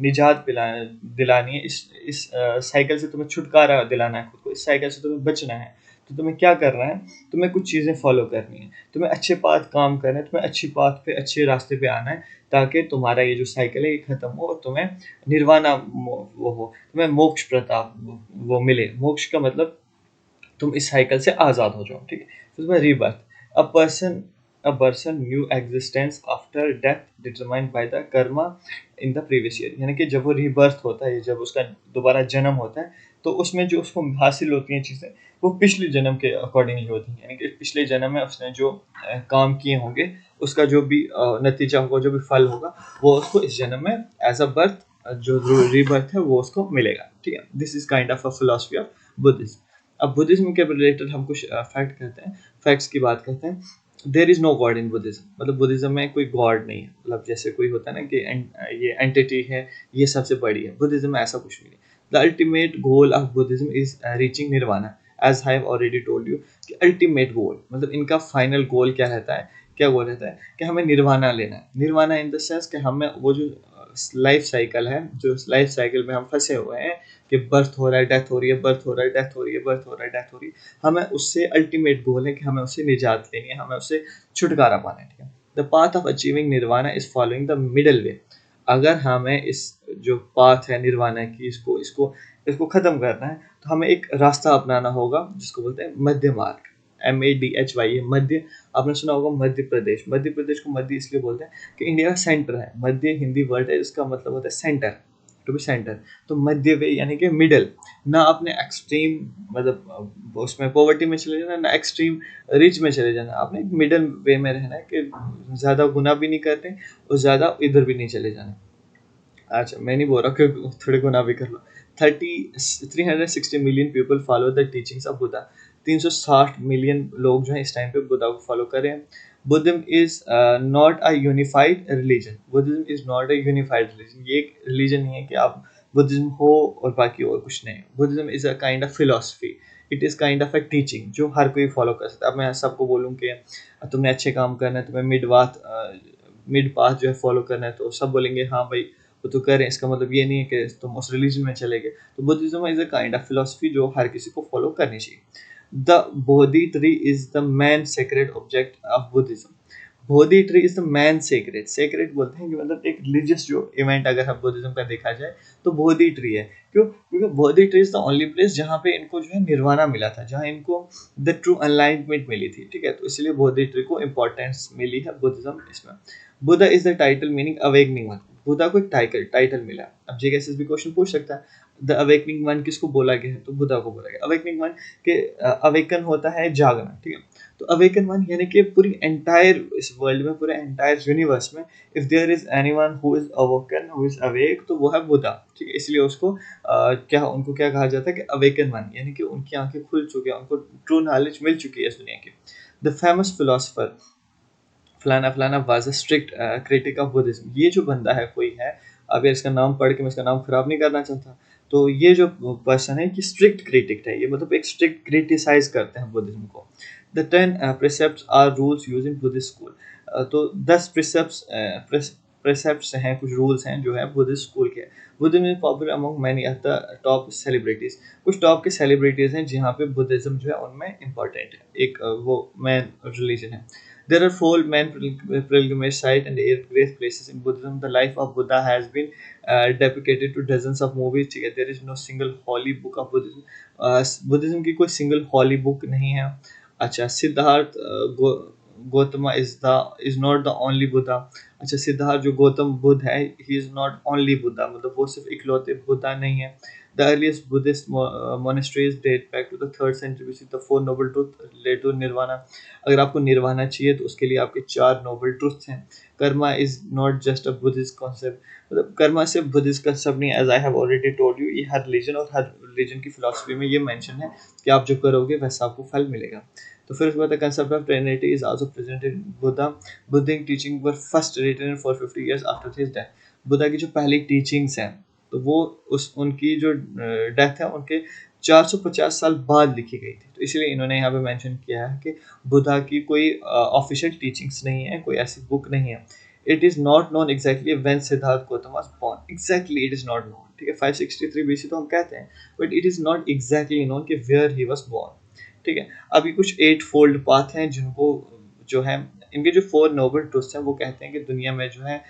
S1: निजात दिलानी है, इस साइकिल से तुम्हें छुटकारा दिलाना है खुद को, इस साइकिल से तुम्हें बचना है। तो तुम्हें क्या करना है, तुम्हें कुछ चीज़ें फॉलो करनी है, तुम्हें अच्छे पाथ काम करना है, तुम्हें अच्छी पाथ पे, अच्छे रास्ते पे आना है, ताकि तुम्हारा ये जो साइकिल है ये खत्म हो और तुम्हें निर्वाणा वो हो, तुम्हें मोक्ष प्रताप वो मिले। मोक्ष का मतलब तुम इस साइकिल से आज़ाद हो जाओ, ठीक है। फिर उसमें rebirth, a person a person new existence after death determined by the Karma in the previous year, यानी कि जब वो रीबर्थ होता है, जब उसका दोबारा जन्म होता है, तो उसमें जो उसको हासिल होती हैं चीज़ें, वो पिछले जन्म के अकॉर्डिंगली होती हैं, यानी कि पिछले जन्म में उसने जो काम किए होंगे, उसका जो भी नतीजा होगा, जो भी फल होगा, वो उसको इस जन्म में एज अ बर्थ, जो रीबर्थ है वो उसको मिलेगा, ठीक है। This is kind of a philosophy of Buddhism. अब बुद्धिज्म के रिलेटेड हम कुछ फैक्ट करते हैं, फैक्ट्स की बात करते हैं। There is no god in Buddhism, मतलब बुद्धिज्म में कोई गॉड नहीं है, मतलब जैसे कोई होता है ना कि ये एंटिटी है, ये सबसे बड़ी है, बुद्धिज्म में ऐसा कुछ नहीं है। The ultimate goal of Buddhism is reaching nirvana, as I have already told you कि अल्टीमेट गोल मतलब इनका फाइनल गोल क्या रहता है, क्या गोल रहता है कि हमें निर्वाणा लेना है। निर्वाणा इन द सेंस कि हमें वो जो लाइफ साइकिल है, जो लाइफ साइकिल में हम फंसे हुए हैं कि बर्थ हो रहा है, डेथ हो रही है, बर्थ हो रहा है, डेथ हो रही है, बर्थ हो रहा है, डेथ हो रही है, हमें उससे अल्टीमेट गोल है कि हमें उससे निजात लेनी है, हमें उससे छुटकारा पाना है, ठीक है। The path of achieving nirvana is following the middle way, अगर हमें इस जो पाथ है निर्वाणा की, इसको इसको इसको खत्म करना है, तो हमें एक रास्ता अपनाना होगा जिसको बोलते हैं मध्य मार्ग, MADHY, मध्य। आपने सुना होगा मध्य प्रदेश, मध्य प्रदेश को मध्य इसलिए बोलते हैं कि इंडिया का सेंटर है, मध्य हिंदी वर्ड है, इसका मतलब होता है सेंटर, टू बी सेंटर। तो मध्य वे यानी कि मिडल, ना आपने एक्सट्रीम मतलब उसमें पॉवर्टी में चले जाना, ना एक्सट्रीम रिच में चले जाना, आपने मिडल वे में रहना है कि ज़्यादा गुनाह भी नहीं करते और ज़्यादा इधर भी नहीं चले जाना। अच्छा, मैं नहीं बोल रहा कि थोड़े गुनाह भी कर लो। 360 million people follow the teachings of Buddha, 360 million लोग जो हैं इस टाइम पे बुद्धा को फॉलो कर रहे हैं। Buddhism is not a unified religion, Buddhism is not a unified religion, ये एक रिलीजन नहीं है कि आप बुद्धिज्म हो और बाकी और कुछ नहीं। Buddhism is a kind of philosophy, it is kind of a teaching जो हर कोई फॉलो कर सकता है। अब मैं सबको बोलूँ कि तुमने अच्छे काम करना है, तुम्हें मिड पाथ जो है फॉलो करना है, तो सब बोलेंगे हाँ भाई वो तो कर रहे हैं, इसका मतलब ये नहीं है कि तुम उस रिलीजन में चले गए। तो Buddhism is a kind of philosophy जो हर किसी को फॉलो करनी चाहिए। The Bodhi tree is the main sacred object of Buddhism, Bodhi tree is the main secret. Secret बोलते हैं कि मतलब एक रिलीजियस जो इवेंट अगर हम बुद्धिज्म का देखा जाए तो बोधि ट्री है। क्यों? क्योंकि Bodhi tree is the only place जहाँ पे इनको जो है निर्वाणा मिला था, जहाँ इनको द ट्रू अनलाइनमेंट मिली थी। ठीक है, तो इसलिए बोधि ट्री को इंपॉर्टेंस मिली है बुद्धिज्म इसमें। Buddha is the title meaning awakening one. Buddha को एक टाइटल मिला। अब जेएसएस भी क्वेश्चन पूछ सकता है द अवेकनिंग वन किसको बोला गया है, तो बुद्धा को बोला गया। अवेकनिंग वन के अवेकन होता है जागना। ठीक है, तो अवेकन वन यानी कि पूरी एंटायर इस वर्ल्ड में, पूरे एंटायर यूनिवर्स में if there is anyone who is awoken, who is awake, तो वो है बुद्धा। ठीक है, इसलिए उसको उनको क्या कहा जाता है कि अवेकन वन, यानी कि उनकी आंखें खुल चुकी है, उनको ट्रू नॉलेज मिल चुकी है इस दुनिया की। द फेमस फिलोसफर फलाना फलाना was a strict critic of Buddhism. ये जो बंदा है कोई है, अगर इसका नाम पढ़ के मैं इसका नाम खराब नहीं करना चाहता, तो ये जो पर्सन है कि स्ट्रिक्ट क्रिटिक है, ये मतलब एक स्ट्रिक्ट क्रिटिसाइज करते हैं बुद्धिज्म को। The 10 precepts are rules use in Buddhist school. तो 10 precepts हैं, कुछ रूल्स हैं जो है बुद्धिस्ट स्कूल के। Buddhism is popular among many of the top celebrities. कुछ टॉप के सेलिब्रिटीज हैं जहाँ पे बुद्धिज्म जो है उनमें इंपॉर्टेंट है, एक वो मैन रिलीजन है। There are four main pilgrimage sites and eight great places in Buddhism. The life of Buddha has been depicted to dozens of movies. ठीक है, there is no single holy book of Buddhism. Buddhism की कोई single हॉली book नहीं है। अच्छा, Siddharth Gautam is not the only Buddha. अच्छा, सिद्धार्थ जो गौतम बुद्ध है, he is not only Buddha, मतलब वो सिर्फ इकलौते बुद्धा नहीं है। The earliest Buddhist monasteries date back to the 3rd century, which is the four noble truths related to nirvana. अगर आपको निर्वाणा चाहिए तो उसके लिए आपके 4 नोबल ट्रुथ्स हैं। Karma is not just a Buddhist concept, मतलब कर्मा सिर्फ बुद्धिस्ट कंसेप्ट नहीं, as I have already told you, ये हर रिलीजन और हर रिलीजन की फिलॉसफी में ये मेंशन है कि आप जो करोगे वैसा आपको फल मिलेगा। तो फिर उसके बाद concept of trinity is also present in Buddha. Buddhic teaching were first written in 450 years after his death. Buddha की जो पहली टीचिंग्स हैं तो वो उनकी जो डेथ है उनके 450 साल बाद लिखी गई थी। तो इसलिए इन्होंने यहाँ पे मेंशन किया है कि बुद्धा की कोई ऑफिशियल टीचिंग्स नहीं है, कोई ऐसी बुक नहीं है। It is not known exactly when Siddhartha Gautama was born. Exactly it is not known. ठीक है, 563 बीसी तो हम कहते हैं, but it is not exactly known कि वेयर ही वाज बोर्न। ठीक है, अभी कुछ 8 फोल्ड पाथ हैं जिनको जो है, इनके जो 4 नोबल ट्रुथ्स हैं वो कहते हैं कि दुनिया में जो है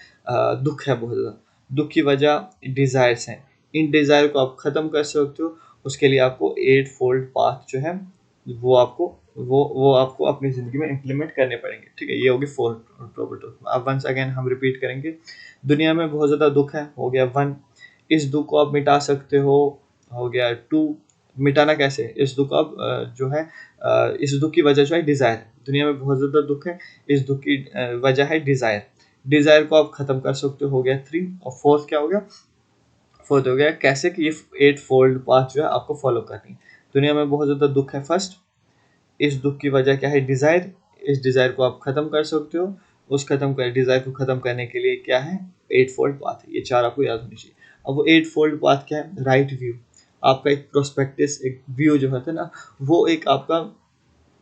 S1: दुख है बहुत ज़्यादा। दुख की वजह डिज़ायर्स हैं। इन डिज़ायर को आप ख़त्म कर सकते हो, उसके लिए आपको 8 फोल्ड पाथ जो है वो आपको अपनी ज़िंदगी में इम्प्लीमेंट करने पड़ेंगे। ठीक है, ये होगी 4 नोबल ट्रुथ। अब वंस अगेन हम रिपीट करेंगे। दुनिया में बहुत ज़्यादा दुख है, हो गया 1। इस दुख को आप मिटा सकते हो गया 2। मिटाना कैसे? इस दुख को आप जो है इस दुख की वजह जो है डिज़ायर। दुनिया में बहुत ज़्यादा दुख है, इस दुख की वजह है डिज़ायर। डिज़ायर को आप ख़त्म कर सकते हो गया 3। और फोर्थ क्या हो गया? फोर्थ हो गया कैसे कि ये 8 फोल्ड पाथ जो है आपको फॉलो करनी। दुनिया में बहुत ज़्यादा दुख है फर्स्ट, इस दुख की वजह क्या है? डिज़ायर। इस डिज़ायर को आप ख़त्म कर सकते हो। उस डिज़ायर को ख़त्म करने के लिए क्या है? 8 फोल्ड पाथ है। ये 4 आपको याद होनी चाहिए। अब वो 8 फोल्ड पाथ क्या है? Right view. आपका एक प्रोस्पेक्टिस, एक व्यू जो होता है ना, वो एक आपका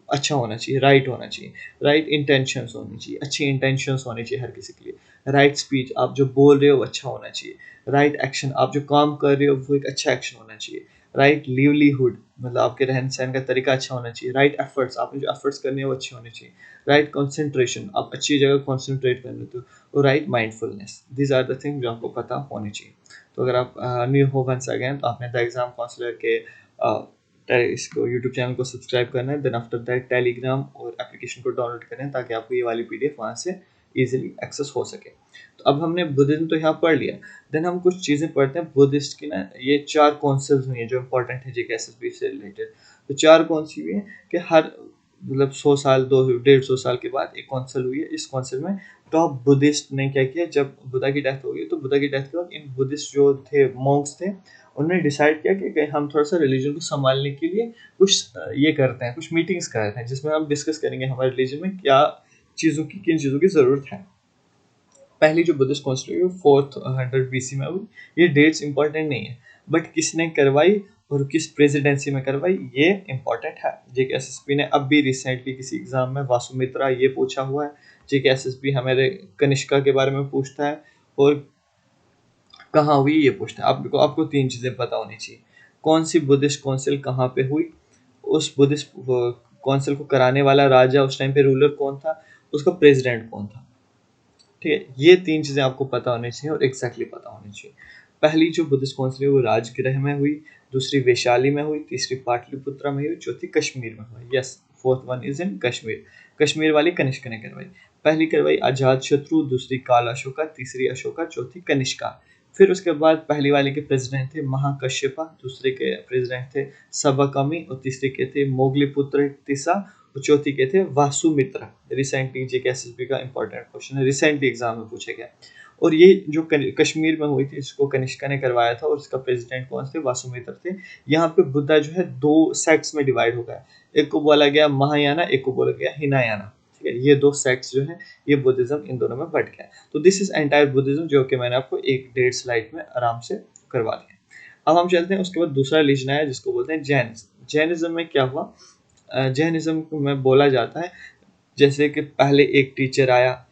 S1: अच्छा होना चाहिए, राइट होना चाहिए। राइट इंटेंशंस होनी चाहिए, अच्छी इंटेंशंस होनी चाहिए हर किसी के लिए। राइट स्पीच, आप जो बोल रहे हो वो अच्छा होना चाहिए। राइट एक्शन, आप जो काम कर रहे हो वो एक अच्छा एक्शन होना चाहिए। राइट लिवलीहुड, मतलब आपके रहन सहन का तरीका अच्छा होना चाहिए। राइट एफर्ट्स, आपने जो एफर्ट्स करने हैं वो अच्छे होने चाहिए। राइट कंसंट्रेशन, आप अच्छी जगह कंसंट्रेट कर लेते हो। और right mindfulness, these are the thing जो आपको पता होनी चाहिए। तो अगर आप न्यू हो वंस अगेन, तो आपने द एग्जाम काउंसलर के इसको यूट्यूब चैनल को सब्सक्राइब करना है। देन आफ्टर दैट टेलीग्राम और एप्लीकेशन को डाउनलोड करें ताकि आपको ये वाली पीडीएफ वहाँ से इजीली एक्सेस हो सके। तो अब हमने बुद्धिज्म तो यहाँ पढ़ लिया, देन हम कुछ चीज़ें पढ़ते हैं बुद्धिस्ट की ना। ये 4 कॉन्सेप्ट्स हुई हैं जो इंपॉर्टेंट है जेकेएसएसबी से रिलेटेड। तो 4 कौन सी हुई है कि हर मतलब 100 साल 150 साल के बाद एक कौंसिल हुई है। इस कौंसिल में टॉप बुद्धिस्ट ने क्या किया, जब बुद्धा की डेथ हो गई तो बुद्धा की डेथ के बाद इन बुद्धिस्ट जो थे मॉन्क्स थे, उन्होंने डिसाइड किया कि हम थोड़ा सा रिलीजन को संभालने के लिए कुछ ये करते हैं, कुछ मीटिंग्स करते हैं जिसमें हम डिस्कस करेंगे हमारे रिलीजन में क्या किन चीज़ों की ज़रूरत है। पहली जो बुद्धिस्ट कॉन्स्टिट्यूशन हुई 400 बीसी में हुई। ये डेट्स इंपॉर्टेंट नहीं है, बट किसने करवाई और किस प्रेसिडेंसी में करवाई ये इंपॉर्टेंट है। जेकेएसएसबी ने अब भी रिसेंटली किसी एग्जाम में वासुमित्रा ये पूछा हुआ है। जेकेएसएसबी हमारे कनिष्का के बारे में पूछता है और कहाँ हुई ये पूछता है। आपको 3 चीज़ें पता होनी चाहिए। कौन सी बुद्धिस्ट काउंसिल कहाँ पे हुई, उस बुद्धिस्ट काउंसिल को कराने वाला राजा उस टाइम पे रूलर कौन था, उसका प्रेसिडेंट कौन था। ठीक है, ये 3 चीज़ें आपको पता होनी चाहिए और एग्जैक्टली पता होनी चाहिए। पहली जो बुद्धिस्ट काउंसिल वो राजगृह में हुई, दूसरी वैशाली में हुई, तीसरी पाटलिपुत्रा में हुई, चौथी कश्मीर में हुई। Yes, fourth one is in Kashmir. Kashmir वाली कनिष्क ने करवाई। पहली करवाई अजात शत्रु, दूसरी काल अशोका, तीसरी अशोका, चौथी कनिष्का। फिर उसके बाद पहली वाले के प्रेसिडेंट थे महाकश्यपा, दूसरे के प्रेसिडेंट थे सबकमी और तीसरे के थे मोगलीपुत्र तिसा और चौथी के थे वासुमित्र। रिसेंटली जेकेएसएसबी का इंपॉर्टेंट क्वेश्चन है, रिसेंटली एग्जाम में पूछा गया। और ये जो कश्मीर में हुई थी इसको कनिष्का ने करवाया था और इसका प्रेसिडेंट कौन थे, वासुमित्र थे। यहाँ पे बुद्धा जो है 2 सेक्ट्स में डिवाइड हो गया, एक को बोला गया महायाना, एक को बोला गया हिनायाना। ठीक है, ये 2 सेक्ट्स जो है ये बुद्धिज्म इन दोनों में बट गया। तो दिस इज एंटायर बुद्धिज्म, जो कि मैंने आपको 1-1.5 स्लाइड में आराम से करवा दिया। अब हम चलते हैं, उसके बाद दूसरा रिलीजन आया जिसको बोलते हैं जैनिज्म। जैनिज्म में क्या हुआ, जैनिज्म में बोला जाता है जैसे कि पहले एक टीचर आया,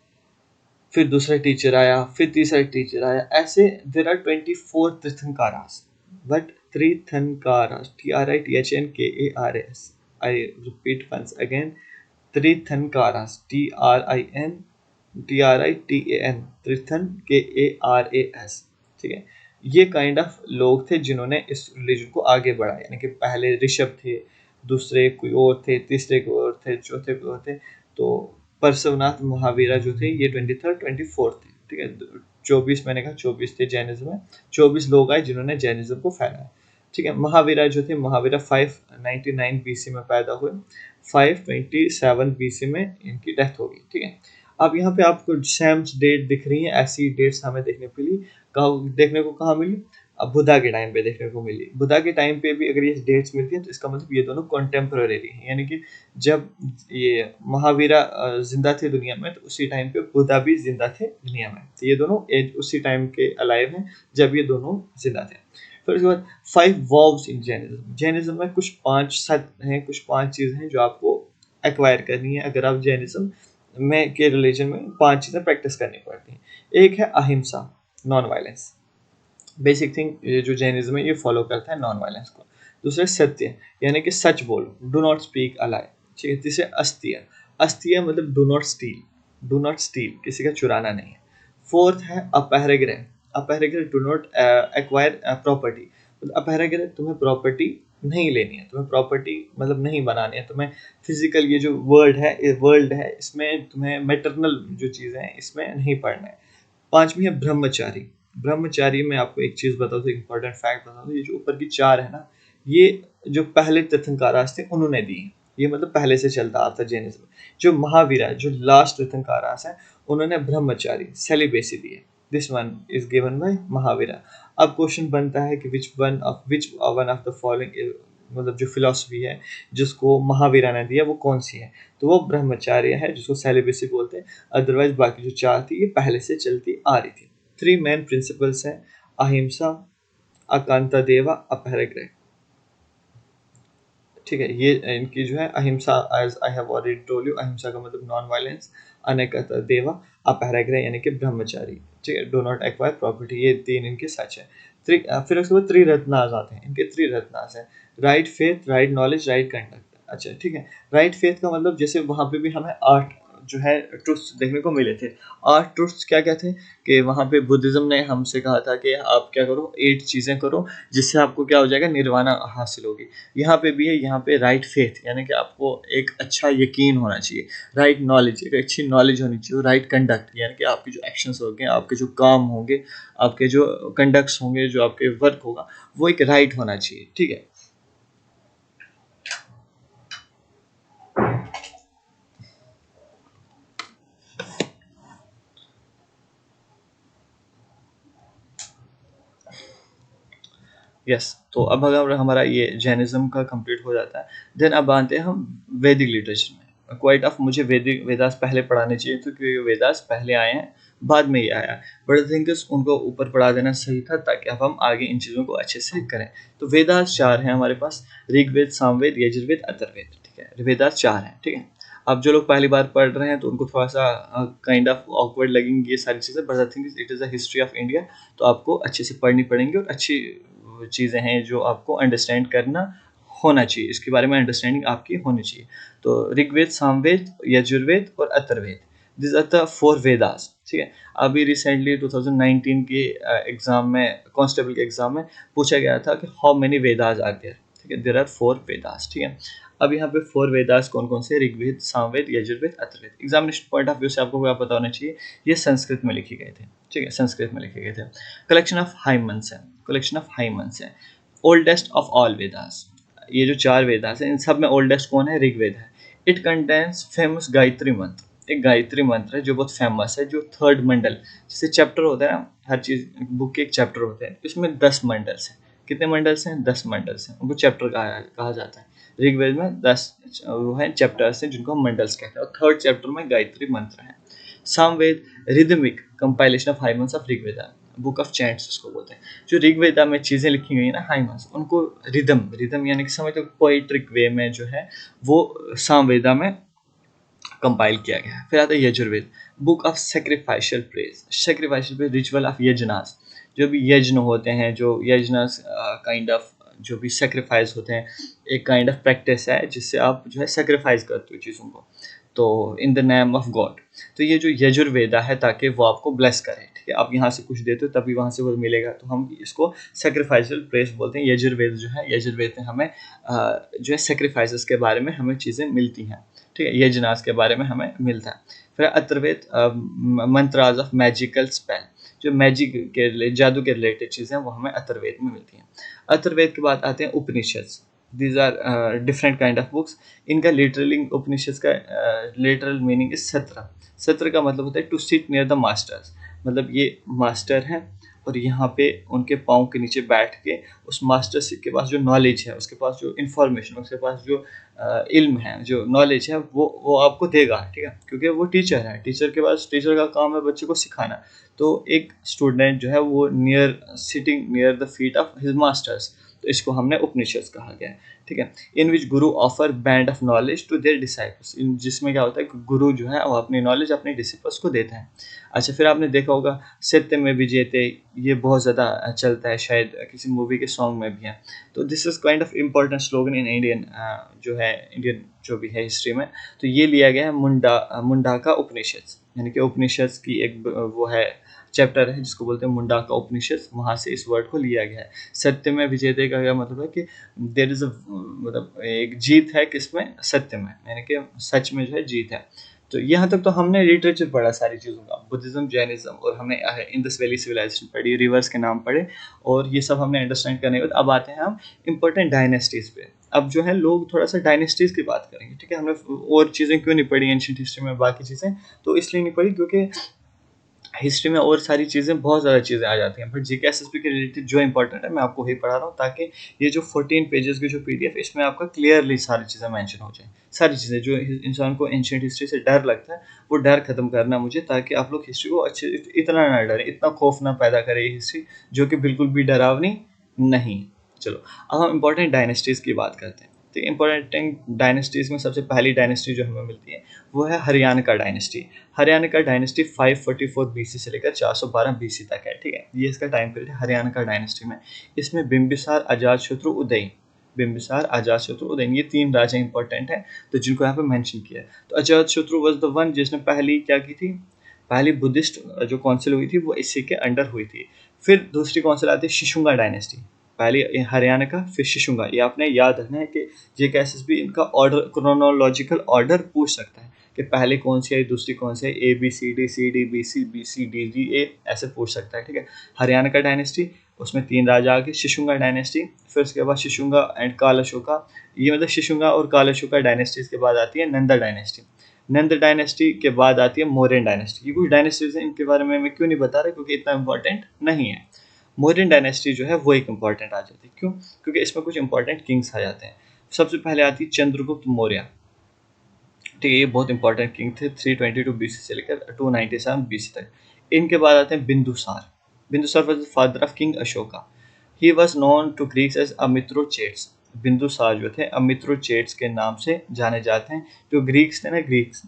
S1: फिर दूसरा टीचर आया, फिर तीसरा टीचर आया, ऐसे there are 24 tirthankaras. But tirthankaras, TRITHNKARAS, I repeat once again, tirthankaras, TRITAN, त्रिथन KARAS। ठीक है, ये काइंड ऑफ लोग थे जिन्होंने इस रिलीजन को आगे बढ़ाया, यानी कि पहले ऋषभ थे, दूसरे कोई और थे, तीसरे कोई और थे, चौथे कोई और थे। तो परशुनाथ महावीरा जो थे ये 23rd 24th थे। ठीक है, 24 मैंने कहा 24 थे जैनिज्म में, 24 लोग आए जिन्होंने जैनिज्म को फैलाया। ठीक है, महावीरा जो थे, महावीरा 599 BC में पैदा हुए, 527 BC में इनकी डेथ हो गई। ठीक है, अब यहाँ पे आपको सेम डेट दिख रही है, ऐसी डेट्स हमें देखने को मिली, देखने को कहाँ मिली, अब बुद्धा के टाइम पे देखने को मिली। बुद्धा के टाइम पे भी अगर ये डेट्स मिलती हैं तो इसका मतलब ये दोनों कॉन्टेम्पररी हैं, यानी कि जब ये महावीरा जिंदा थे दुनिया में तो उसी टाइम पे बुद्धा भी जिंदा थे दुनिया में। तो ये दोनों एज उसी टाइम के अलाइव हैं जब ये दोनों जिंदा थे। फिर उसके बाद 5 वॉव्स इन जैनिज्म। जैनिज्म में कुछ 5 सत्य हैं, कुछ 5 चीज़ें हैं जो आपको एक्वायर करनी है अगर आप जैनिज्म में के रिलीजन में 5 चीज़ें प्रैक्टिस करनी पड़ती हैं। एक है अहिंसा, नॉन वायलेंस, बेसिक थिंग ये जो जैनिज्म है ये फॉलो करता है नॉन वायलेंस को। दूसरे सत्य, यानी कि सच बोलो, डू नॉट स्पीक अ लाई। ठीक है, तीसरे अस्त्य, अस्त्य मतलब do not steel, do not steel, किसी का चुराना नहीं है। फोर्थ है अपहरग्रह, अपहरग्रह डू नॉट एक्वायर प्रॉपर्टी, मतलब अपहरग्रह तुम्हें प्रॉपर्टी नहीं लेनी है, तुम्हें प्रॉपर्टी मतलब नहीं बनानी है, तुम्हें फिजिकल ये जो वर्ल्ड है इसमें तुम्हें मेटरनल जो चीज़ें हैं इसमें नहीं पढ़ना है। पांचवी है ब्रह्मचारी। ब्रह्मचारी में आपको एक चीज बताओ, तो इंपॉर्टेंट फैक्ट बता दो, ये जो ऊपर की 4 है ना, ये जो पहले तीर्थंकारास थे उन्होंने दी। ये मतलब पहले से चलता आता जैनिज्म। जो महावीरा जो लास्ट तीर्थंकारास है उन्होंने ब्रह्मचारी सेलिबेसी दी है। This one is given by Mahavira. अब क्वेश्चन बनता है कि which one of the following, मतलब जो फिलॉसफी है जिसको महावीरा ने दिया वो कौन सी है, तो वो ब्रह्मचार्य है जिसको सेलिबेसी बोलते हैं। अदरवाइज बाकी जो 4 थी ये पहले से चलती आ रही थी। 3 मेन प्रिंसिपल्स हैं, अहिंसा, अकांता देवा, अपहरग्रह। ठीक है, ये इनकी जो है ahimsa, as I have already told you, ahimsa का मतलब नॉन वायलेंस, अनेकता देवा, अपहरग्रह यानी कि ब्रह्मचारी। ठीक है, डू नॉट एक्वायर प्रॉपर्टी, ये 3 इनके सच है। फिर उसके बाद त्रिरत्नास आते हैं, इनके त्रिरत्नास है, right faith, right knowledge, right conduct. अच्छा ठीक है, राइट फेथ का मतलब जैसे वहाँ पे भी हमें 8 जो है ट्रुथ्स देखने को मिले थे। 8 ट्रुथ्स क्या क्या थे कि वहाँ पे बुद्धिज्म ने हमसे कहा था कि आप क्या करो, 8 चीज़ें करो जिससे आपको क्या हो जाएगा, निर्वाणा हासिल होगी। यहाँ पे भी है, यहाँ पे राइट फेथ यानी कि आपको एक अच्छा यकीन होना चाहिए, राइट नॉलेज एक अच्छी नॉलेज होनी चाहिए, राइट कंडक्ट यानी कि आपके जो एक्शंस होंगे, आपके जो काम होंगे, आपके जो कंडक्ट्स होंगे, जो आपके वर्क होगा वो एक राइट होना चाहिए। ठीक है, यस। तो अब अगर हमारा ये जैनिज्म का कंप्लीट हो जाता है, देन अब आते हैं हम वैदिक लिटरेचर में। क्वाइट ऑफ मुझे वेदास पहले पढ़ाने चाहिए थे क्योंकि वेदास पहले आए हैं, बाद में ये आया, बट आई थिंक उनको ऊपर पढ़ा देना सही था ताकि अब हम आगे इन चीज़ों को अच्छे से करें। तो वेदास 4 हैं हमारे पास, ऋग्वेद, सामवेद, यजुर्वेद, अथर्ववेद। ठीक है, वेदास 4 हैं। ठीक है, अब जो लोग पहली बार पढ़ रहे हैं तो उनको थोड़ा सा काइंड ऑफ ऑकवर्ड लगेंगी ये सारी चीज़ें, but I think it is a history of India, तो आपको अच्छे से पढ़नी पड़ेंगी और अच्छी चीज़ें हैं जो आपको अंडरस्टैंड करना होना चाहिए, इसके बारे में अंडरस्टैंडिंग आपकी होनी चाहिए। तो ऋग्वेद, सामवेद, यजुर्वेद और Atharvaveda, this are the 4 Vedas, ठीक है। अभी रिसेंटली 2019 के एग्जाम में, कांस्टेबल के एग्जाम में पूछा गया था कि how many Vedas are there, ठीक है। देयर आर 4 वेदास, ठीक है। अब यहाँ पे 4 वेदास कौन कौन से, Rigveda, Samaveda, Yajurveda, Atharvaveda. Examination point of view से आपको क्या पता होना चाहिए, ये संस्कृत में लिखे गए थे, ठीक है, संस्कृत में लिखे गए थे। कलेक्शन ऑफ हाइमन्स है, कलेक्शन ऑफ हाइमन्स है। ओल्डेस्ट ऑफ ऑल वेदास, ये जो 4 वेदास हैं इन सब में ओल्डेस्ट कौन है, ऋग्वेद है। इट कंटेन्स फेमस गायत्री मंत्र, एक गायत्री मंत्र है जो बहुत फेमस है, जो 3rd मंडल, जैसे चैप्टर होता है ना, हर चीज बुक के एक चैप्टर होते हैं, इसमें 10 मंडल्स हैं। कितने मंडल्स हैं, 10 मंडल्स हैं, उनको चैप्टर कहा जाता है। ऋग्वेद में 10 वो है चैप्टर्स हैं जिनको हम मंडल्स कहते हैं, और 3rd चैप्टर में गायत्री मंत्र है। Samaveda rhythmic compilation of हाइमन्स of Rigveda, book of chants उसको बोलते हैं। जो ऋग्वेदा में चीजें लिखी गई ना हाइमन्स, उनको रिदम, रिदम यानी कि समझ लो पोएट्रिक वे में जो है वो सामवेदा में कंपाइल किया गया है। फिर आता है Yajurveda, book of sacrificial praise, sacrificial praise, ritual of yajnas, जो भी यज्ञ होते हैं, जो यजनास काइंड ऑफ जो भी सेक्रीफाइस होते हैं, एक काइंड ऑफ प्रैक्टिस है जिससे आप जो है सेक्रीफाइस करते हो चीज़ों को, तो in the name of God. तो ये जो यजुर्वेदा है ताकि वो आपको ब्लेस करे, ठीक है। आप यहाँ से कुछ देते हो तभी वहाँ से वो मिलेगा, तो हम इसको सेक्रीफाइशियल प्रेस बोलते हैं। यजुर्वेद जो है, यजुर्वेद में हमें जो है सेक्रीफाइसेस के बारे में हमें चीज़ें मिलती हैं, ठीक है, यजनास के बारे में हमें मिलता है। फिर अथर्ववेद मंत्राज ऑफ मैजिकल स्पेल, जो मैजिक के जादू के रिलेटेड चीज़ें वो हमें अथर्ववेद में मिलती हैं। अथर्ववेद के बाद आते हैं Upanishad, these are different kind of books. इनका लिटरली उपनिषद का लिटरल मीनिंग इज सत्र, सत्र का मतलब होता है to sit near the masters, मतलब ये मास्टर हैं और यहाँ पे उनके पाँव के नीचे बैठ के उस मास्टर के पास जो नॉलेज है, उसके पास जो इन्फॉर्मेशन, उसके पास जो इल्म है, जो नॉलेज है, वो आपको देगा, ठीक है, क्योंकि वो टीचर है। टीचर के पास, टीचर का काम है बच्चे को सिखाना। तो एक स्टूडेंट जो है वो near sitting near the feet of his masters, तो इसको हमने उपनिषद कहा गया है, ठीक है। In which guru offer band of knowledge to their disciples, जिसमें क्या होता है कि गुरु जो है वो अपनी नॉलेज अपने डिसिपल्स को देता है। अच्छा, फिर आपने देखा होगा सत्य में विजेते, ये बहुत ज़्यादा चलता है, शायद किसी मूवी के सॉन्ग में भी है। तो this is kind of important slogan in Indian जो है, इंडियन जो भी है हिस्ट्री में। तो ये लिया गया है मुंडा का उपनिषद, यानी कि उपनिषद की एक वो है चैप्टर है जिसको बोलते हैं मुंडा का उपनिषद, वहाँ से इस वर्ड को लिया गया है। सत्य में विजेते का क्या मतलब है कि देयर इज अ, मतलब एक जीत है किसमें, सत्य में, यानी कि सच में जो है जीत है। तो यहाँ तक तो हमने लिटरेचर पढ़ा सारी चीज़ों का, बुद्धिज्म, जैनिज्म, और हमने इंडस वैली सिविलाइजेशन पढ़ी, रिवर्स के नाम पढ़े, और ये सब हमने अंडरस्टैंड करने के बाद अब आते हैं हम इंपॉर्टेंट डायनेस्टीज़ पे। अब जो है लोग थोड़ा सा डायनेस्टीज़ की बात करेंगे, ठीक है। हमने और चीज़ें क्यों नहीं पढ़ी एंशिएंट हिस्ट्री में, बाकी चीज़ें तो इसलिए नहीं पढ़ी क्योंकि हिस्ट्री में और सारी चीज़ें, बहुत ज़्यादा चीज़ें आ जाती हैं, बट जीके एसएसबी के रिलेटेड जो इंपॉर्टेंट है मैं आपको वही पढ़ा रहा हूँ, ताकि ये जो 14 पेजेस की जो पीडीएफ, इसमें आपका क्लियरली सारी चीज़ें मेंशन हो जाए। सारी चीज़ें जो इंसान को एंशिएंट हिस्ट्री से डर लगता है, वो डर खत्म करना मुझे, ताकि आप लोग हिस्ट्री को अच्छे, इतना ना डरें, इतना खौफ ना पैदा करे ये हिस्ट्री, जो कि बिल्कुल भी डरावनी नहीं। चलो, अब हम इंपॉर्टेंट डायनेस्टीज़ की बात करते हैं। तो इंपॉर्टेंट डायनेस्टीज़ में सबसे पहली डायनेस्टी जो हमें मिलती है वो है हरियाणा का डायनेस्टी। हरियाणा का डायनेस्टी 544 बीसी से लेकर 412 बीसी तक है, ठीक है, ये इसका टाइम पीरियड है हरियाणा का डायनेस्टी में। इसमें बिंबिसार, अजातशत्रु, उदयन, बिंबिसार, अजातशत्रु, उदयन, ये 3 राजा इंपॉर्टेंट हैं, तो जिनको यहाँ पे मेंशन किया है। तो अजातशत्रु वाज द वन जिसने पहली क्या की थी, पहली बुद्धिस्ट जो काउंसिल हुई थी वो इसी के अंडर हुई थी। फिर दूसरी काउंसिल आती है शिशुंगा डायनेस्टी, पहले हरियाणा का, फिर शिशुंगा। ये आपने याद रखना है कि जेके एसएसबी इनका ऑर्डर, क्रोनोलॉजिकल ऑर्डर पूछ सकता है कि पहले कौन सी आई, दूसरी कौन सी आई, A B C D B C D G A, ऐसे पूछ सकता है, ठीक है। हरियाणा का डायनेस्टी, उसमें 3 राजा आ गए, शिशुंगा डायनेस्टी, फिर उसके बाद शिशुंगा एंड काल अशोका, ये मतलब शिशुंगा और काल अशोका डायनेस्टीज के बाद आती है नंदा डायनेस्टी। नंद डायनेस्टी के बाद आती है मौर्यन डायनेस्टी। ये कुछ डायनेस्टीज हैं, इनके बारे में मैं क्यों नहीं बता रहा, क्योंकि इतना इंपॉर्टेंट नहीं है। मौर्यन डायनेस्टी जो है वो एक इंपॉर्टेंट आ जाती है, क्यों, क्योंकि इसमें कुछ इंपॉर्टेंट किंग्स आ जाते हैं। सबसे पहले आती है चंद्रगुप्त मौर्य, ठीक है, ये बहुत इंपॉर्टेंट किंग थे 322 बीसी से लेकर 297 बीसी तक। इनके बाद आते हैं Bindusara. Bindusara was the father of king Ashoka. He was known to Greeks as Amitrochates. Bindusara जो थे अमित्रोचेट्स के नाम से जाने जाते हैं। जो ग्रीक्स थे ना, ग्रीक्स,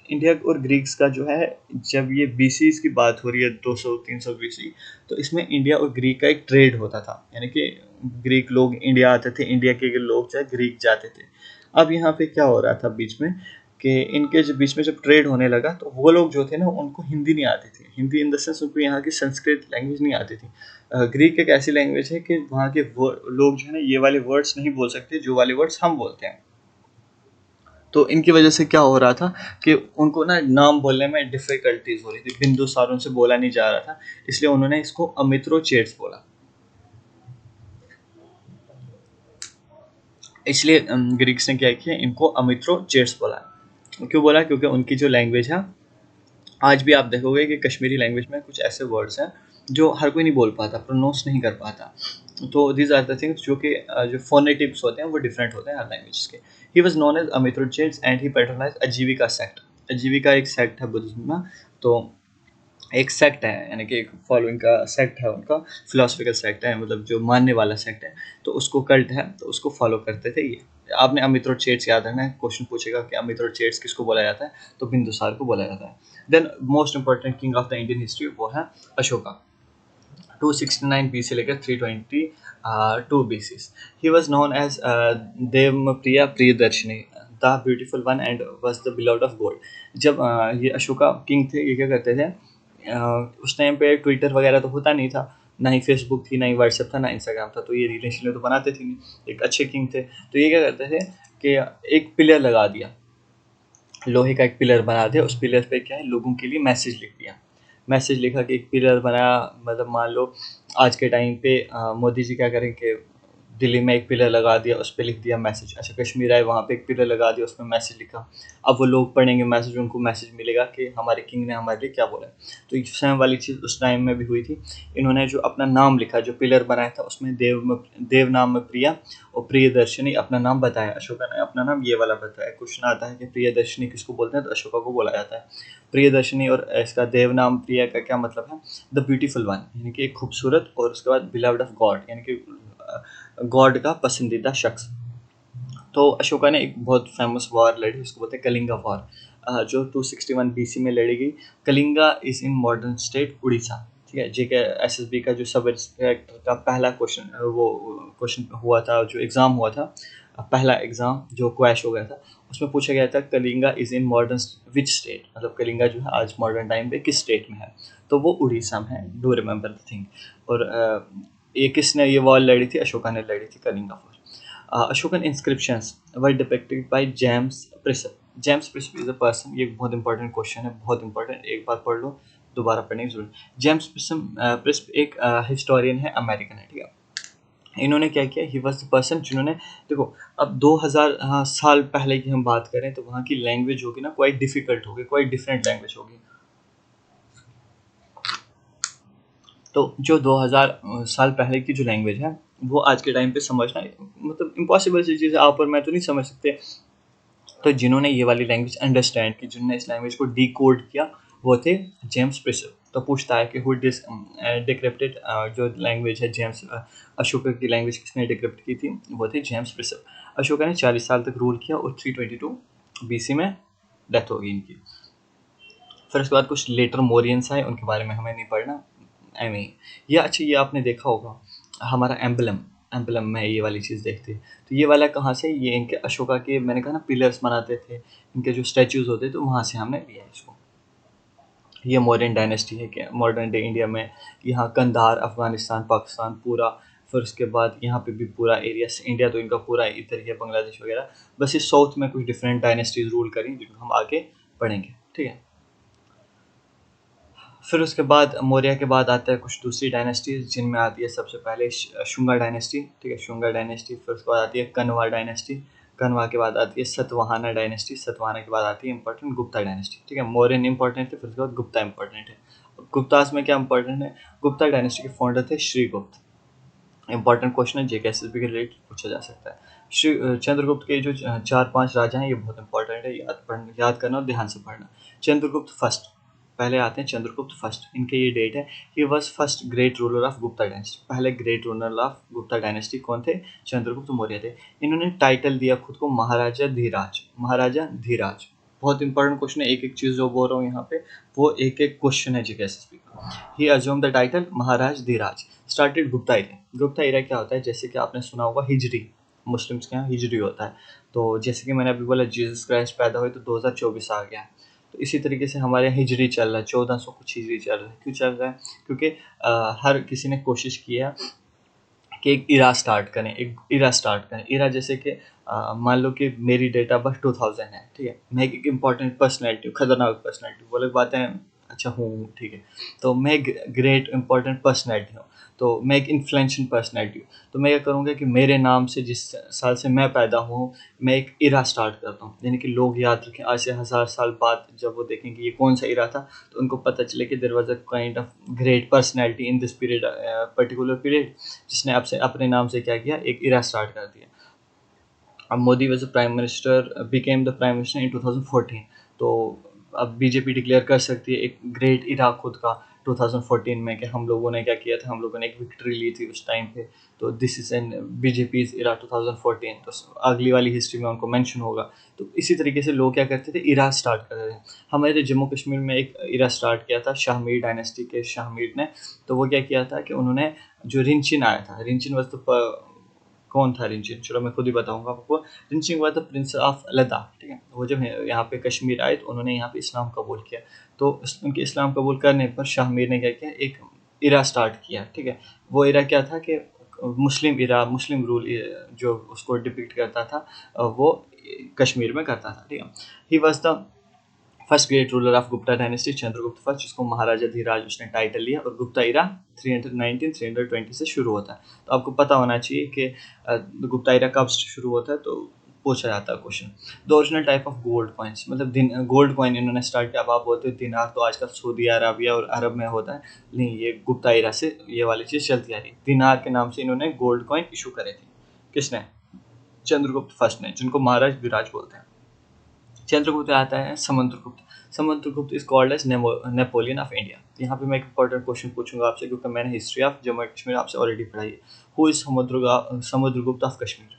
S1: इंडिया और ग्रीक्स का जो है, जब ये बीसी की बात हो रही है 200-300 बीसी, तो इसमें इंडिया और ग्रीक का एक ट्रेड होता था, यानी कि ग्रीक लोग इंडिया आते थे, इंडिया के लोग जो है ग्रीक जाते थे। अब यहाँ पे क्या हो रहा था बीच में कि इनके जो बीच में जब ट्रेड होने लगा तो वो लोग जो थे ना उनको हिंदी नहीं आती थी, हिंदी इन द सेंस उनको यहाँ की संस्कृत लैंग्वेज नहीं आती थी। ग्रीक एक ऐसी लैंग्वेज है कि वहाँ के लोग जो है ना ये वाले वर्ड्स नहीं बोल सकते जो वाले वर्ड्स हम बोलते हैं। तो इनकी वजह से क्या हो रहा था कि उनको ना नाम बोलने में डिफिकल्टीज हो रही थी, बिंदुसार उनसे बोला नहीं जा रहा था, इसलिए उन्होंने इसको अमित्रोचेट्स बोला। इसलिए ग्रीक्स ने क्या किया, इनको अमित्रोचेट्स बोला। क्यों बोला? क्योंकि उनकी जो लैंग्वेज है, आज भी आप देखोगे कि कश्मीरी लैंग्वेज में कुछ ऐसे वर्ड्स हैं जो हर कोई नहीं बोल पाता, प्रोनाउंस नहीं कर पाता। तो दीज आर द थिंग्स जो कि जो फोनेटिव्स होते हैं वो डिफरेंट होते हैं हर लैंग्वेज के। He was known as Amitrochates and he patronize Ajivika sect. Ajivika एक सेक्ट है बुद्धिज्म में, तो एक सेक्ट है, यानी कि एक फॉलोइंग का सेक्ट है उनका, फिलोसफिकल सेक्ट है, मतलब जो मानने वाला सेक्ट है, तो उसको कल्ट है, तो उसको फॉलो करते थे ये। आपने अमित और चेट्स याद रखना है, क्वेश्चन पूछेगा कि अमित और चेट्स किसको बोला जाता है, तो बिंदुसार को बोला जाता है। Then most important king of the Indian history वो है अशोका। 269 बी से लेकर 322 BC। He was known as Devapriya Priyadarshini, the beautiful one and was the beloved of god. जब ये अशोका किंग थे, ये क्या करते थे, उस टाइम पे ट्विटर वगैरह तो होता नहीं था, ना ही फेसबुक थी, ना ही व्हाट्सएप था, ना इंस्टाग्राम था, तो ये रीलें तो बनाते थे नहीं। एक अच्छे किंग थे, तो ये क्या करते थे कि एक पिलर लगा दिया, लोहे का एक पिलर बना दिया, उस पिलर पे क्या है, लोगों के लिए मैसेज लिख दिया। मैसेज लिखा कि एक पिलर बनाया, मतलब मान लो आज के टाइम पे मोदी जी क्या करें कि दिल्ली में एक पिलर लगा दिया, उस पर लिख दिया मैसेज। अच्छा, कश्मीर आए, वहाँ पे एक पिलर लगा दिया, उसमें मैसेज लिखा। अब वो लोग पढ़ेंगे मैसेज, उनको मैसेज मिलेगा कि हमारे किंग ने हमारे लिए क्या बोला। तो ये सेम वाली चीज़ उस टाइम में भी हुई थी। इन्होंने जो अपना नाम लिखा, जो पिलर बनाया था, उसमें देव नाम में प्रिया और प्रियदर्शनी अपना नाम बताया। अशोका ने अपना नाम ये वाला बताया। क्वेश्चन आता है कि प्रियदर्शनी किसको बोलते हैं, तो अशोका को बोला जाता है। प्रियदर्शनी और इसका देव नाम प्रिया का क्या मतलब है, द ब्यूटीफुल वन, यानी कि एक खूबसूरत, और उसके बाद बिलव्ड ऑफ गॉड, यानी कि गॉड का पसंदीदा शख्स। तो अशोका ने एक बहुत फेमस वॉर लड़ी, उसको बोलते हैं कलिंगा वॉर, जो 261 BC में लड़ी गई। Kalinga is in modern state Orissa. ठीक है, जी के SSB का जो सब इंस्पेक्टर का पहला क्वेश्चन, वो क्वेश्चन हुआ था, जो एग्ज़ाम हुआ था, पहला एग्ज़ाम जो क्रैश हो गया था, उसमें पूछा गया था Kalinga is in modern which state, मतलब कलिंगा जो है आज मॉडर्न टाइम पे किस स्टेट में है, तो वो उड़ीसा में है। Do remember the thing. और ये किसने ये वॉर लड़ी थी, अशोका ने लड़ी थी Kalinga war. Ashokan inscriptions were depicted by James Priesp. James Priesp is a person, ये बहुत इंपॉर्टेंट क्वेश्चन है, बहुत इंपॉर्टेंट, एक बार पढ़ लो, दोबारा पढ़ने की जरूरत। जेम्स प्रिस्प एक हिस्टोरियन है, अमेरिकन है, ठीक है। इन्होंने क्या किया, ही वॉज द पर्सन जिन्होंने, देखो अब 2000 साल पहले की हम बात करें तो वहाँ की लैंग्वेज होगी ना क्वाइट डिफिकल्ट होगी, क्वाइट डिफरेंट लैंग्वेज होगी। तो जो 2000 साल पहले की जो लैंग्वेज है वो आज के टाइम पे समझना मतलब इम्पॉसिबल सी चीज़ है, आप और मैं तो नहीं समझ सकते। तो जिन्होंने ये वाली लैंग्वेज अंडरस्टैंड की, जिन्होंने इस लैंग्वेज को डीकोड किया, वो थे जेम्स प्रिस्प। तो पूछता है कि हु डिक्रिप्टेड जो लैंग्वेज है जेम्स, अशोका की लैंग्वेज किसने डिक्रिप्ट की थी, वो थे जेम्स प्रिस्प। अशोका ने 40 साल तक रूल किया और 322 BC में डेथ हो गई इनकी। फिर उसके बाद कुछ लेटर मोरियंस आए, उनके बारे में हमें नहीं पढ़ना, एम ये अच्छा, ये आपने देखा होगा हमारा एम्बलम, एम्बलम में ये वाली चीज़ देखते हैं। तो ये वाला कहाँ से, ये इनके अशोका के, मैंने कहा ना पिलर्स बनाते थे, इनके जो स्टैचूज़ होते तो वहाँ से हमने लिया है इसको। ये मौर्यन डायनेस्टी है कि मॉडर्न डे इंडिया में यहाँ कंधार, अफगानिस्तान, पाकिस्तान पूरा, फिर उसके बाद यहाँ पे भी पूरा एरिया, इंडिया तो इनका पूरा इधर ही है, बांग्लादेश वगैरह, बस इस साउथ में कुछ डिफरेंट डायनेस्टीज रूल करी जिनको हम आगे पढ़ेंगे, ठीक है। फिर उसके बाद मौर्य के बाद आता है कुछ दूसरी डायनेस्टीज, जिनमें आती है सबसे पहले शुंगा डायनेस्टी, ठीक है, शुंगा डायनेस्टी। फिर उसके बाद आती है कन्वा डायनेस्टी, कन्वा के बाद आती है सतवाहना डायनेस्टी, सतवाहना के बाद आती है इंपॉर्टेंट गुप्ता डायनेस्टी, ठीक है। मौर्यन इंपॉर्टेंट है, फिर उसके बाद गुप्ता इंपॉर्टेंट है। गुप्तास में क्या इंपॉर्टेंट है, गुप्ता डायनेस्टी के फाउंडर थे श्रीगुप्त। इंपॉर्टेंट क्वेश्चन है, जेके एसएसबी के रिलेटेड पूछा जा सकता है। श्री चंद्रगुप्त के जो 4-5 राजा हैं, ये बहुत इंपॉर्टेंट है, याद करना और ध्यान से पढ़ना। चंद्रगुप्त फर्स्ट, पहले आते हैं चंद्रगुप्त फर्स्ट, इनके ये डेट है। He was first great ruler of Gupta dynasty, पहले great ruler of Gupta dynasty कौन थे, चंद्रगुप्त मौर्य थे। इन्होंने टाइटल दिया खुद को महाराजा धीराज, महाराजा धीराज। बहुत इंपॉर्टेंट क्वेश्चन है, एक एक चीज़ जो बोल रहा हूँ यहाँ पे वो एक एक क्वेश्चन है जीके एसएसबी का। He assume the title Maharaj Dhiraj, started Gupta era. Gupta era क्या होता है, जैसे कि आपने सुना होगा हिजरी, मुस्लिम्स के यहाँ हिजरी होता है। तो जैसे कि मैंने अभी बोला जीसस क्राइस्ट पैदा हुए तो 2024 आ गया। तो इसी तरीके से हमारे यहाँ हिजरी चल रहा है, 1400 कुछ हिजरी चल रहा है। क्यों चल रहा है? क्योंकि हर किसी ने कोशिश किया कि एक इरा स्टार्ट करें, एक इरा स्टार्ट करें। इरा जैसे कि मान लो कि मेरी डेट ऑफ बर्थ 2000 है, ठीक है, मैं एक इम्पॉर्टेंट पर्सनैलिटी हूँ, खतरनाक पर्सनैलिटी, वो लोग बातें अच्छा हूँ, ठीक है, तो मैं ग्रेट इंपॉर्टेंट पर्सनैलिटी हूँ, तो मैं एक इन्फ्लुएंशियल पर्सनैलिटी हूँ। तो मैं ये करूँगा कि मेरे नाम से जिस साल से मैं पैदा हूँ, मैं एक इरा स्टार्ट करता हूँ, यानी कि लोग याद रखें आज से 1000 साल बाद जब वो देखेंगे ये कौन सा इरा था, तो उनको पता चले कि there was a kind of great personality in this period, particular period, जिसने आपसे अपने नाम से क्या किया, एक इरा स्टार्ट कर दिया। अब मोदी वैसे prime minister became the prime minister in 2014। तो अब बीजेपी डिक्लेयर कर सकती है एक ग्रेट इरा खुद का 2014 में, कि हम लोगों ने क्या किया था, हम लोगों ने एक विक्ट्री ली थी उस टाइम पे, तो दिस इज एन बीजेपीज इरा 2014। तो अगली वाली हिस्ट्री में उनको मेंशन होगा। तो इसी तरीके से लोग क्या करते थे, इरा स्टार्ट करते थे। हमारे जम्मू कश्मीर में एक इरा स्टार्ट किया था शाह मीर डायनेस्टी के शाह मीर ने। तो वो क्या किया था कि उन्होंने जो रिंचिन आया था, रिंचिन वॉज द, कौन था रिंचिन, चलो मैं खुद ही बताऊंगा आपको। रिंचिन हुआ था प्रिंस ऑफ लद्दाख, ठीक है। वो जब यहाँ पे कश्मीर आए तो उन्होंने यहाँ पे इस्लाम कबूल किया। तो उनके इस्लाम कबूल करने पर शाह मीर ने क्या किया, एक इरा स्टार्ट किया, ठीक है। वो इरा क्या था कि मुस्लिम इरा, मुस्लिम रूल जो उसको डिपिक्ट करता था, वो कश्मीर में करता था, ठीक है। He was the first great ruler of Gupta dynasty, Chandragupta first, जिसको महाराजा धीराज उसने टाइटल लिया। और गुप्ता इरा 319-320 से शुरू होता है। तो आपको पता होना चाहिए कि गुप्ता इरा कब शुरू होता है, तो पूछा जाता है question. The original type of gold coins, मतलब गोल्ड कॉइन इन्होंने स्टार्ट किया। अब आप बोलते हो दिनार तो आजकल सऊदी अरबिया और अरब में होता है, नहीं, ये गुप्ता इरा से ये वाली चीज़ चलती आ रही है। दिनार के नाम से इन्होंने गोल्ड कॉइन इशू करे थे। किसने? चंद्रगुप्त फर्स्ट ने, जिनको महाराज धीराज बोलते हैं। चंद्रगुप्त आता है Samudragupta. Samudragupta is called as Napoleon of India. यहाँ पे मैं एक इंपॉर्टेंट क्वेश्चन पूछूंगा आपसे, क्योंकि मैंने history of Jammu and Kashmir आपसे ऑलरेडी पढ़ाई है। Who is Samudragupta of Kashmir?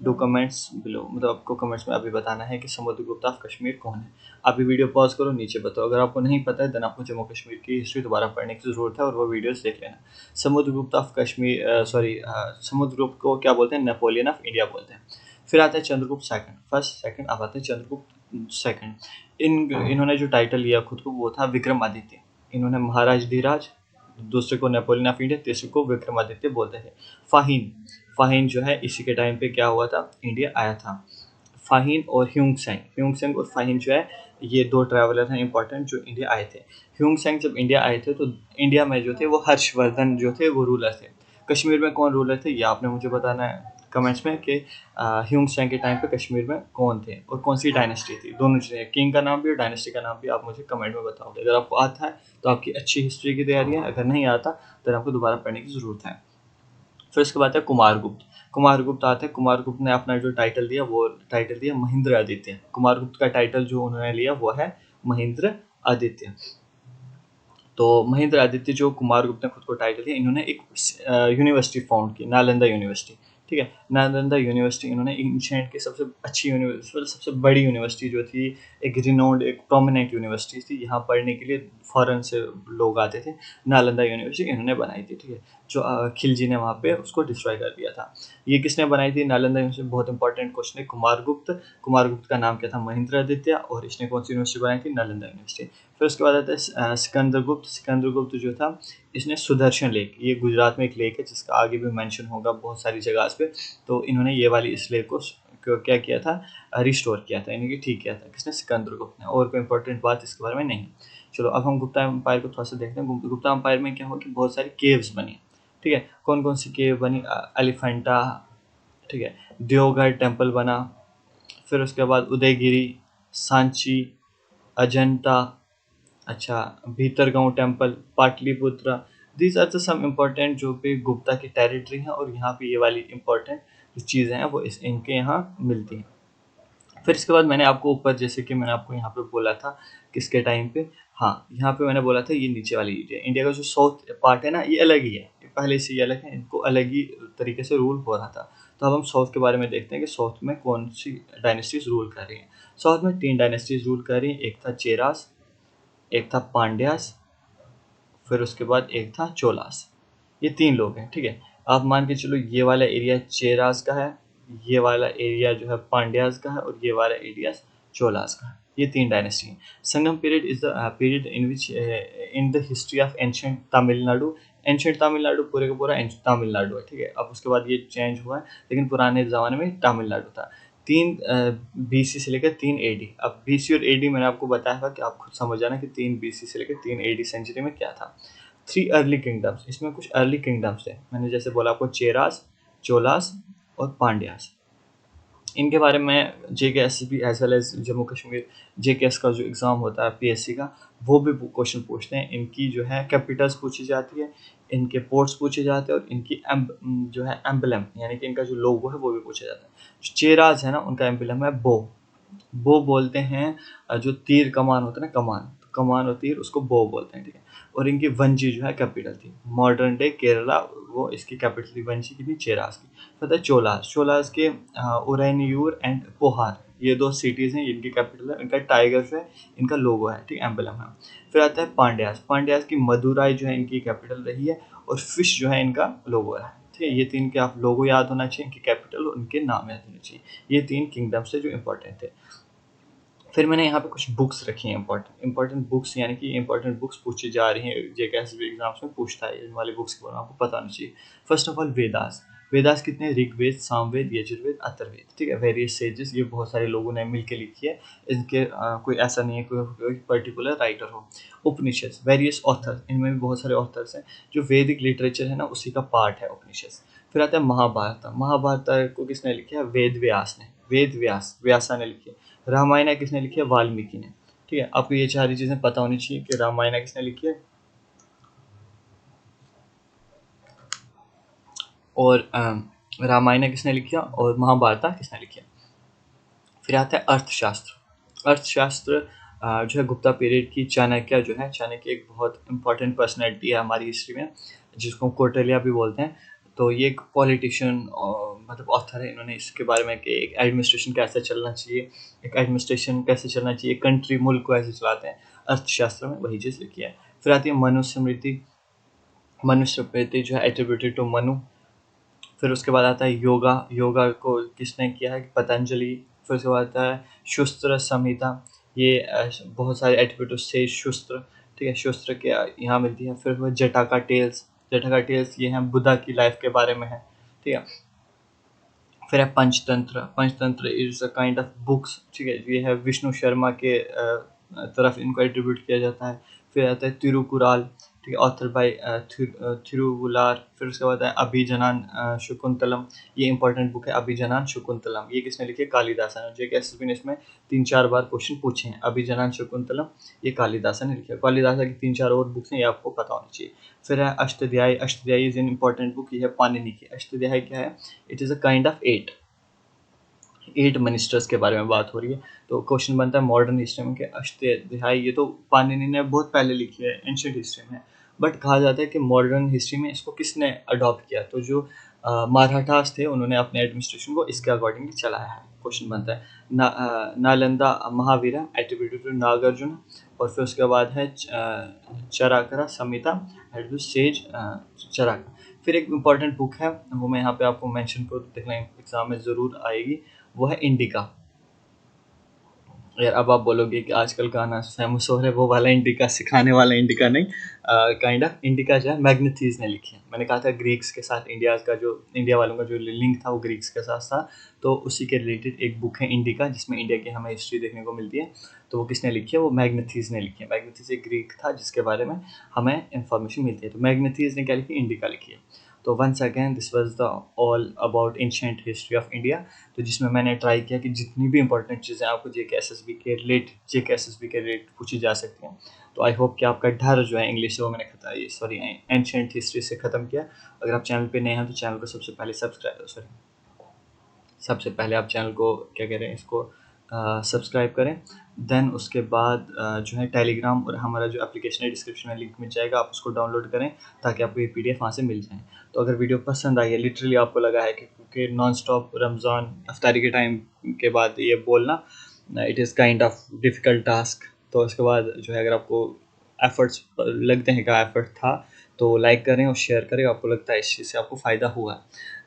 S1: Do comments below, मतलब आपको कमेंट्स में अभी बताना है कि समुद्रगुप्त ऑफ कश्मीर कौन है। अभी वीडियो पॉज करो, नीचे बताओ। अगर आपको नहीं पता है देन आपको जम्मू कश्मीर की हिस्ट्री दोबारा पढ़ने की जरूरत है, और वो वीडियोस देख लेना। समुद्रगुप्त ऑफ कश्मीर, सॉरी, समुद्रगुप्त को क्या बोलते हैं? नेपोलियन ऑफ इंडिया बोलते हैं। फिर आता है चंद्रगुप्त सेकंड, फर्स्ट सेकंड, अब आता है चंद्रगुप्त सेकंड। इन्होंने जो टाइटल लिया खुद को वो था विक्रमादित्य। इन्होंने महाराज धीराज, दूसरे को नेपोलियन ऑफ इंडिया, तीसरे को विक्रमादित्य बोलते थे। फाहिन, फाहिन जो है इसी के टाइम पे क्या हुआ था, इंडिया आया था। फाहिन और ह्यूंगसेंग, ह्यूंगसेंग और फाहिन जो है ये दो ट्रैवलर हैं इंपॉर्टेंट जो इंडिया आए थे। ह्यूंगसेंग जब इंडिया आए थे तो इंडिया में जो थे वो हर्षवर्धन जो थे वो रूलर थे। कश्मीर में कौन रूलर थे ये आपने मुझे बताना है कमेंट्स में, कि ह्यूंगसेंग के टाइम पे कश्मीर में कौन थे और कौन सी डायनेस्टी थी। दोनों चीज़ें, किंग का नाम भी और डायनेस्टी का नाम भी आप मुझे कमेंट में बताओगे। अगर आपको आता है तो आपकी अच्छी हिस्ट्री की तैयारी है, अगर नहीं आता तो आपको दोबारा पढ़ने की ज़रूरत है। फिर उसके बाद है कुमारगुप्त। कुमारगुप्त आते हैं। कुमारगुप्त ने अपना जो टाइटल दिया वो टाइटल दिया महेंद्र आदित्य। कुमारगुप्त का टाइटल जो उन्होंने लिया वो है महेंद्र आदित्य। तो महेंद्र आदित्य जो कुमारगुप्त ने खुद को टाइटल दिया, इन्होंने एक यूनिवर्सिटी फाउंड की, नालंदा यूनिवर्सिटी, ठीक है। नालंदा यूनिवर्सिटी इन्होंने एंशिएंट की सबसे अच्छी यूनिवर्सिटी, सबसे बड़ी यूनिवर्सिटी जो थी, एक रिनाउंड, एक प्रोमिनेंट यूनिवर्सिटी थी। यहाँ पढ़ने के लिए फॉरेन से लोग आते थे। नालंदा यूनिवर्सिटी इन्होंने बनाई थी, ठीक है। जो खिलजी ने वहाँ पे उसको डिस्ट्रॉय कर दिया था। ये किसने बनाई थी नालंदा यूनिवर्सिटी? बहुत इंपॉर्टेंट क्वेश्चन है। कुमारगुप्त। कुमारगुप्त का नाम क्या था? महेंद्र आदित्य। और इसने कौन सी यूनिवर्सिटी बनाई थी? नालंदा यूनिवर्सिटी। फिर उसके बाद आता है सिकंदरगुप्त। सिकंदरगुप्त जो था इसने सुदर्शन लेक, ये गुजरात में एक लेक है जिसका आगे भी मेंशन होगा बहुत सारी जगह पे, तो इन्होंने ये वाली इस लेक को क्या किया था, रिस्टोर किया था, यानी कि ठीक किया था। किसने? सिकंदरगुप्त ने। और कोई इंपॉर्टेंट बात इसके बारे में नहीं। चलो अब हम गुप्ता एम्पायर को थोड़ा सा देखते हैं। गुप्ता एम्पायर में क्या हुआ कि बहुत सारी केव्स बनी, ठीक है। कौन कौन सी केव बनी? एलिफेंटा, ठीक है, देवगढ़ टेम्पल बना। फिर उसके बाद उदयगिरी, सांची, अजंता, अच्छा, Bhitargaon temple, Pataliputra. These are the some important जो पे गुप्ता की टेरिटरी है, और यहाँ पे ये वाली इम्पोर्टेंट जो चीज़ें हैं वो इनके यहाँ मिलती हैं। फिर इसके बाद मैंने आपको ऊपर, जैसे कि मैंने आपको यहाँ पे बोला था किसके टाइम पे, हाँ, यहाँ पे मैंने बोला था ये नीचे वाली एरिया, इंडिया का जो साउथ पार्ट है ना, ये अलग ही है, पहले से ये अलग है, इनको अलग ही तरीके से रूल हो रहा था। तो अब हम साउथ के बारे में देखते हैं कि साउथ में कौन सी डायनेस्टीज रूल कर रही हैं। साउथ में 3 डायनेस्टीज रूल कर रही हैं। एक था चेरास, एक था पांड्यास, फिर उसके बाद एक था चोलास। ये 3 लोग हैं, ठीक है। आप मान के चलो ये वाला एरिया चेरास का है, ये वाला एरिया जो है पांड्याज का है और ये वाला एरिया चोलास का है। ये 3 डायनेस्टी हैं। Sangam period is the period in which in the history of ancient Tamil Nadu, ancient Tamil Nadu पूरे का पूरा तमिलनाडु है, ठीक है। अब उसके बाद ये चेंज हुआ है, लेकिन पुराने ज़माने में तमिलनाडु था। 3 बीसी से लेकर 3 एडी। अब बीसी और एडी मैंने आपको बताया था कि आप खुद समझ जाना कि 3 बीसी से लेकर 3 एडी सेंचुरी में क्या था। 3 अर्ली किंगडम्स, इसमें कुछ अर्ली किंगडम्स थे। मैंने जैसे बोला आपको चेरास, चोलास और पांड्यास। इनके बारे में JKSSB as well as Jammu Kashmir JKS का जो एग्ज़ाम होता है PSC का, वो भी क्वेश्चन पूछते हैं। इनकी जो है कैपिटल्स पूछी जाती है, इनके पोर्ट्स पूछे जाते हैं और इनकी जो है एम्बलम यानी कि इनका जो लोगो है वो भी पूछा जाता है। चेराज है ना, उनका एम्बलम है बो बोलते हैं। जो तीर कमान होता है ना, कमान और तीर, उसको बो बोलते हैं, ठीक है। और इनकी वंजी जो है कैपिटल थी। मॉडर्न डे केरला, वो इसकी कैपिटल थी वंजी की, भी चेराज की। फिर था चोलास के उरैनियूर एंड पोहार, ये 2 सिटीज़ हैं, इनकी कैपिटल है। इनका टाइगर जो है इनका लोगो है, ठीक, एम्बलम है। फिर आता है पांड्यास की मदुराई जो है इनकी कैपिटल रही है, और फिश जो है इनका लोगो है, ठीक है। ये 3 के आप लोगो याद होना चाहिए, इनकी कैपिटल और उनके नाम याद होने चाहिए। ये 3 किंगडम्स थे जो इंपॉर्टेंट थे। फिर मैंने यहाँ पे कुछ बुक्स रखी हैं, इंपॉर्टेंट बुक्स, यानी कि इंपॉर्टेंट बुक्स पूछी जा रही हैं, JKSSB एग्जाम्स में पूछता है, इन वाली बुक्स के बारे में आपको पता होना चाहिए। फर्स्ट ऑफ ऑल वेदास कितने, ऋग्वेद, सामवेद, यजुर्वेद, अथर्ववेद, ठीक है। वेरियस सेजेस, ये बहुत सारे लोगों ने मिल के लिखी है। इनके कोई ऐसा नहीं है कोई पर्टिकुलर राइटर हो। उपनिषद, वेरियस ऑथर, इनमें भी बहुत सारे ऑथर्स हैं। जो वैदिक लिटरेचर है ना, उसी का पार्ट है उपनिषद। फिर आता है महाभारत को किसने लिखा है, वेद व्यासा ने लिखी है। रामायण किसने लिखी है, वाल्मीकि ने, ठीक है। आपको ये सारी चीजें पता होनी चाहिए कि रामायण किसने लिखी है और रामायण किसने लिखी है और महाभारत किसने लिखी है। फिर आता है अर्थशास्त्र जो है गुप्ता पीरियड की। चाणक्य एक बहुत इंपॉर्टेंट पर्सनैलिटी है हमारी हिस्ट्री में, जिसको कौटिल्य भी बोलते हैं। तो ये एक पॉलिटिशियन मतलब ऑथर है। इन्होंने इसके बारे में कि एक एडमिनिस्ट्रेशन कैसे चलना चाहिए, कंट्री मुल्क को ऐसे चलाते हैं, अर्थशास्त्र में वही चीज़ लिखी है। फिर आती है मनुस्मृति जो है एट्रीब्यूटेड टू मनु। फिर उसके बाद आता है योगा को किसने किया है, पतंजलि। फिर उसके बाद आता है शस्त्र संहिता, ये बहुत सारे एट्रीब्यूट से शस्त्र, ठीक है, शस्त्र के यहाँ मिलती है। फिर जटाका टेल्स ये हैं बुद्धा की लाइफ के बारे में है, ठीक है। फिर है Panchatantra is a kind of books, ठीक है। ये है विष्णु शर्मा के तरफ इनको एट्रीब्यूट किया जाता है। फिर आता है तिरुकुराल, ठीक है, ऑथर बाय थिरुवुलार। फिर उसके बाद है अभिजनान शकुंतलम, ये इंपॉर्टेंट बुक है अभिजनान शकुंतलम। ये किसने लिखी है, कालिदासन ने। JKSSB ने इसमें 3-4 बार क्वेश्चन पूछे हैं। अभिजनान शकुंतलम ये कालिदासन ने लिखा है। कालिदासा की 3-4 और बुक्स हैं, ये आपको पता होनी चाहिए। फिर है Ashtadhyayi is an important book, ये है पाणिनि की। अष्टाध्यायी क्या है, it is a kind of 8 ministers के बारे में बात हो रही है। तो क्वेश्चन बनता है मॉडर्न हिस्ट्री में कि अष्टाध्यायी ये तो पाणिनि ने बहुत पहले लिखी है एंशिएंट हिस्ट्री में, बट कहा जाता है कि मॉडर्न हिस्ट्री में इसको किसने अडॉप्ट किया। तो जो मराठास थे, उन्होंने अपने एडमिनिस्ट्रेशन को इसके अकॉर्डिंगली चलाया है। क्वेश्चन बनता है नालंदा महावीरा एट्रीब्यूटेड टू नागार्जुन। और फिर उसके बाद है चराकरा संहिता सेज चराक। फिर एक इम्पॉर्टेंट बुक है, वो मैं यहाँ पे आपको मेंशन करूँ, देखना एग्जाम में ज़रूर आएगी, वो है इंडिका। यार अब आप बोलोगे कि आजकल गाना फेमस हो रहा है वो वाला इंडिका, सिखाने वाला इंडिका नहीं, काइंड ऑफ इंडिका जो है मैग्नेथीज ने लिखी है। मैंने कहा था ग्रीक्स के साथ इंडिया वालों का जो लिंक था वो ग्रीक्स के साथ था, तो उसी के रिलेटेड एक बुक है इंडिका, जिसमें इंडिया की हमें हिस्ट्री देखने को मिलती है। तो वो किसने लिखी है, वो मैग्नेथीज ने लिखी है। मैग्नेथीज एक ग्रीक था जिसके बारे में हमें इंफॉर्मेशन मिलती है। तो मैग्नेथीज ने क्या लिखी, इंडिका लिखी है। तो once again this was the all about ancient history of India, तो जिसमें मैंने ट्राई किया कि जितनी भी इंपॉर्टेंट चीज़ें आपको JKSSB के रिलेटेड पूछी जा सकती हैं। तो आई होप कि आपका डर जो है इंग्लिश से वो मैंने एंशिएंट हिस्ट्री से ख़त्म किया। अगर आप चैनल पे नए हैं तो चैनल को सबसे पहले आप चैनल को क्या कह रहे हैं, इसको सब्सक्राइब करें। देन उसके बाद जो है टेलीग्राम और हमारा जो एप्लीकेशन है डिस्क्रिप्शन में लिंक मिल जाएगा, आप उसको डाउनलोड करें ताकि आपको ये PDF वहाँ से मिल जाए। तो अगर वीडियो पसंद आई है, लिटरली आपको लगा है कि क्योंकि नॉन स्टॉप रमज़ान अफ्तारी के टाइम के बाद ये बोलना it is kind of difficult task, तो उसके बाद जो है अगर आपको एफर्ट्स लगते हैं क्या एफर्ट था, तो लाइक करें और शेयर करें, आपको लगता है इस चीज़ से आपको फ़ायदा हुआ है।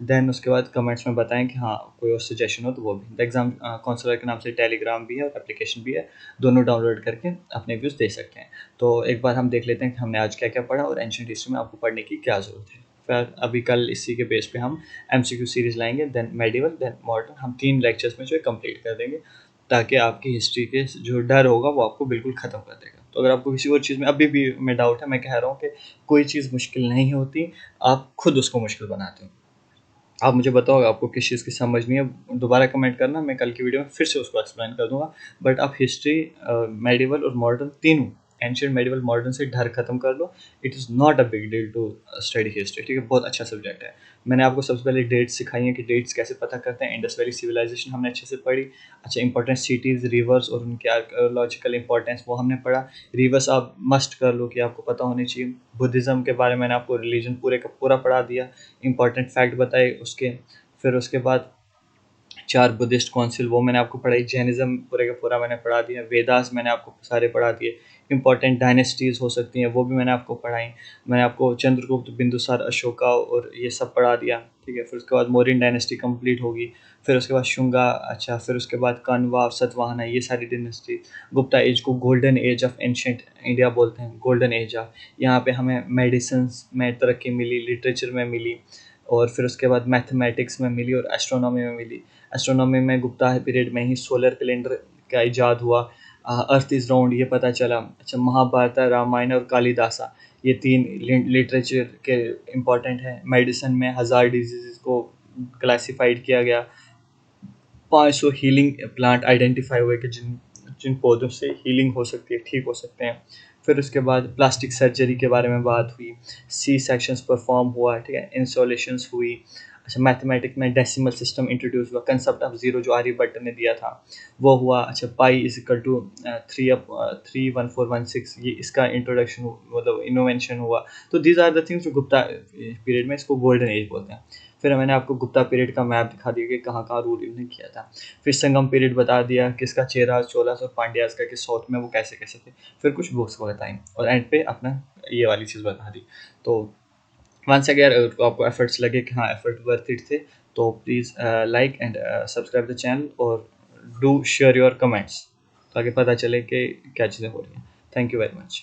S1: देन उसके बाद कमेंट्स में बताएं कि हाँ कोई और सजेशन हो तो वो भी। द एग्ज़ाम काउंसलर के नाम से टेलीग्राम भी है और एप्लीकेशन भी है, दोनों डाउनलोड करके अपने व्यूज़ दे सकते हैं। तो एक बार हम देख लेते हैं कि हमने आज क्या क्या पढ़ा और एंशिएंट हिस्ट्री में आपको पढ़ने की क्या ज़रूरत है। फिर अभी कल इसी के बेस पे हम एमसीक्यू सीरीज़ लाएंगे, देन मेडिवल, देन मॉडर्न। हम 3 लेक्चर्स में जो है कंप्लीट कर देंगे, ताकि आपकी हिस्ट्री के जो डर होगा वो आपको बिल्कुल ख़त्म कर देगा। तो अगर आपको किसी और चीज़ में अभी भी में डाउट है, मैं कह रहा हूँ कि कोई चीज़ मुश्किल नहीं होती, आप खुद उसको मुश्किल बनाते हो। आप मुझे बताओ आपको किस चीज़ की समझ नहीं है, दोबारा कमेंट करना, मैं कल की वीडियो में फिर से उसको एक्सप्लेन कर दूंगा। बट आप हिस्ट्री, मेडिवल और मॉडर्न तीनों, एंशियंट, मेडिवल, मॉडर्न से डर खत्म कर लो। It is not a big deal to study history, ठीक है, बहुत अच्छा सब्जेक्ट है। मैंने आपको सबसे पहले डेट्स सिखाई हैं कि डेट्स कैसे पता करते हैं। इंडस वैली सिविलाइजेशन हमने अच्छे से पढ़ी। अच्छा, इंपॉर्टेंट सिटीज़, रिवर्स और उनके आर्कियोलॉजिकल इंपॉर्टेंस वो हमने पढ़ा। रिवर्स आप मस्ट कर लो कि आपको पता होनी चाहिए। बुद्धिज़्म के बारे में मैंने आपको रिलीजन पूरे का पूरा पढ़ा दिया, इंपॉर्टेंट फैक्ट बताए उसके। फिर उसके बाद 4 बुद्धिस्ट काउंसिल वो मैंने आपको पढ़ाई। जैनिज़्म पूरे का पूरा मैंने पढ़ा दिया। वेदास मैंने आपको सारे पढ़ा दिए। इंपॉर्टेंट डायनेस्टीज़ हो सकती हैं वो भी मैंने आपको पढ़ाई। मैंने आपको चंद्रगुप्त, बिंदुसार, अशोका और ये सब पढ़ा दिया, ठीक है। फिर उसके बाद मौर्यन डायनेस्टी कंप्लीट होगी। फिर उसके बाद शुंगा, अच्छा, फिर उसके बाद कण्वा, सतवाहना, ये सारी डायनेस्टी। गुप्ता एज को golden age of ancient India बोलते हैं, गोल्डन एज ऑफ। यहाँ पे हमें मेडिसिन में तरक्की मिली, लिटरेचर में मिली, और फिर उसके बाद मैथमेटिक्स में मिली और एस्ट्रोनॉमी में मिली। एस्ट्रोनॉमी में गुप्ता पीरियड में ही सोलर कैलेंडर का इजाद हुआ। अर्थ इज़ राउंड ये पता चला। अच्छा, महाभारत, रामायण और कालिदासा, ये 3 लिटरेचर के इम्पॉर्टेंट हैं। मेडिसिन में 1000 डिजीज़ को क्लासिफाइड किया गया। 500 हीलिंग प्लांट आइडेंटिफाई हुए कि जिन जिन पौधों से हीलिंग हो सकती है, ठीक हो सकते हैं। फिर उसके बाद प्लास्टिक सर्जरी के बारे में बात हुई। सी सेक्शंस परफॉर्म हुआ, ठीक है, इंस्टॉलेशंस हुई। अच्छा, मैथमेटिक्स में डेसिमल सिस्टम इंट्रोड्यूस हुआ, कंसेप्ट ऑफ जीरो जो आर्यभट्ट ने दिया था वो हुआ। अच्छा, पाई इज इक्वल टू 3/416, ये इसका इंट्रोडक्शन मतलब इनोवेंशन हुआ। तो दीज आर द थिंग्स जो गुप्ता पीरियड में, इसको गोल्डन एज बोलते हैं। फिर मैंने आपको गुप्ता पीरियड का मैप दिखा दिया कि कहाँ कहाँ रूल इन्होंने किया था। फिर संगम पीरियड बता दिया, किसका, चेरास, चोलास और पांड्यास का, कि साउथ में वो कैसे कैसे थे। फिर कुछ बुक्स को बताएं और एंड पे अपना ये वाली चीज़ बता दी। तो वंस अगेन अगर आपको एफर्ट्स लगे कि हाँ एफर्ट वर्थ इट थे, तो please like and subscribe the channel और डू शेयर योर कमेंट्स, ताकि पता चले कि क्या चीज़ें हो रही हैं। Thank you very much.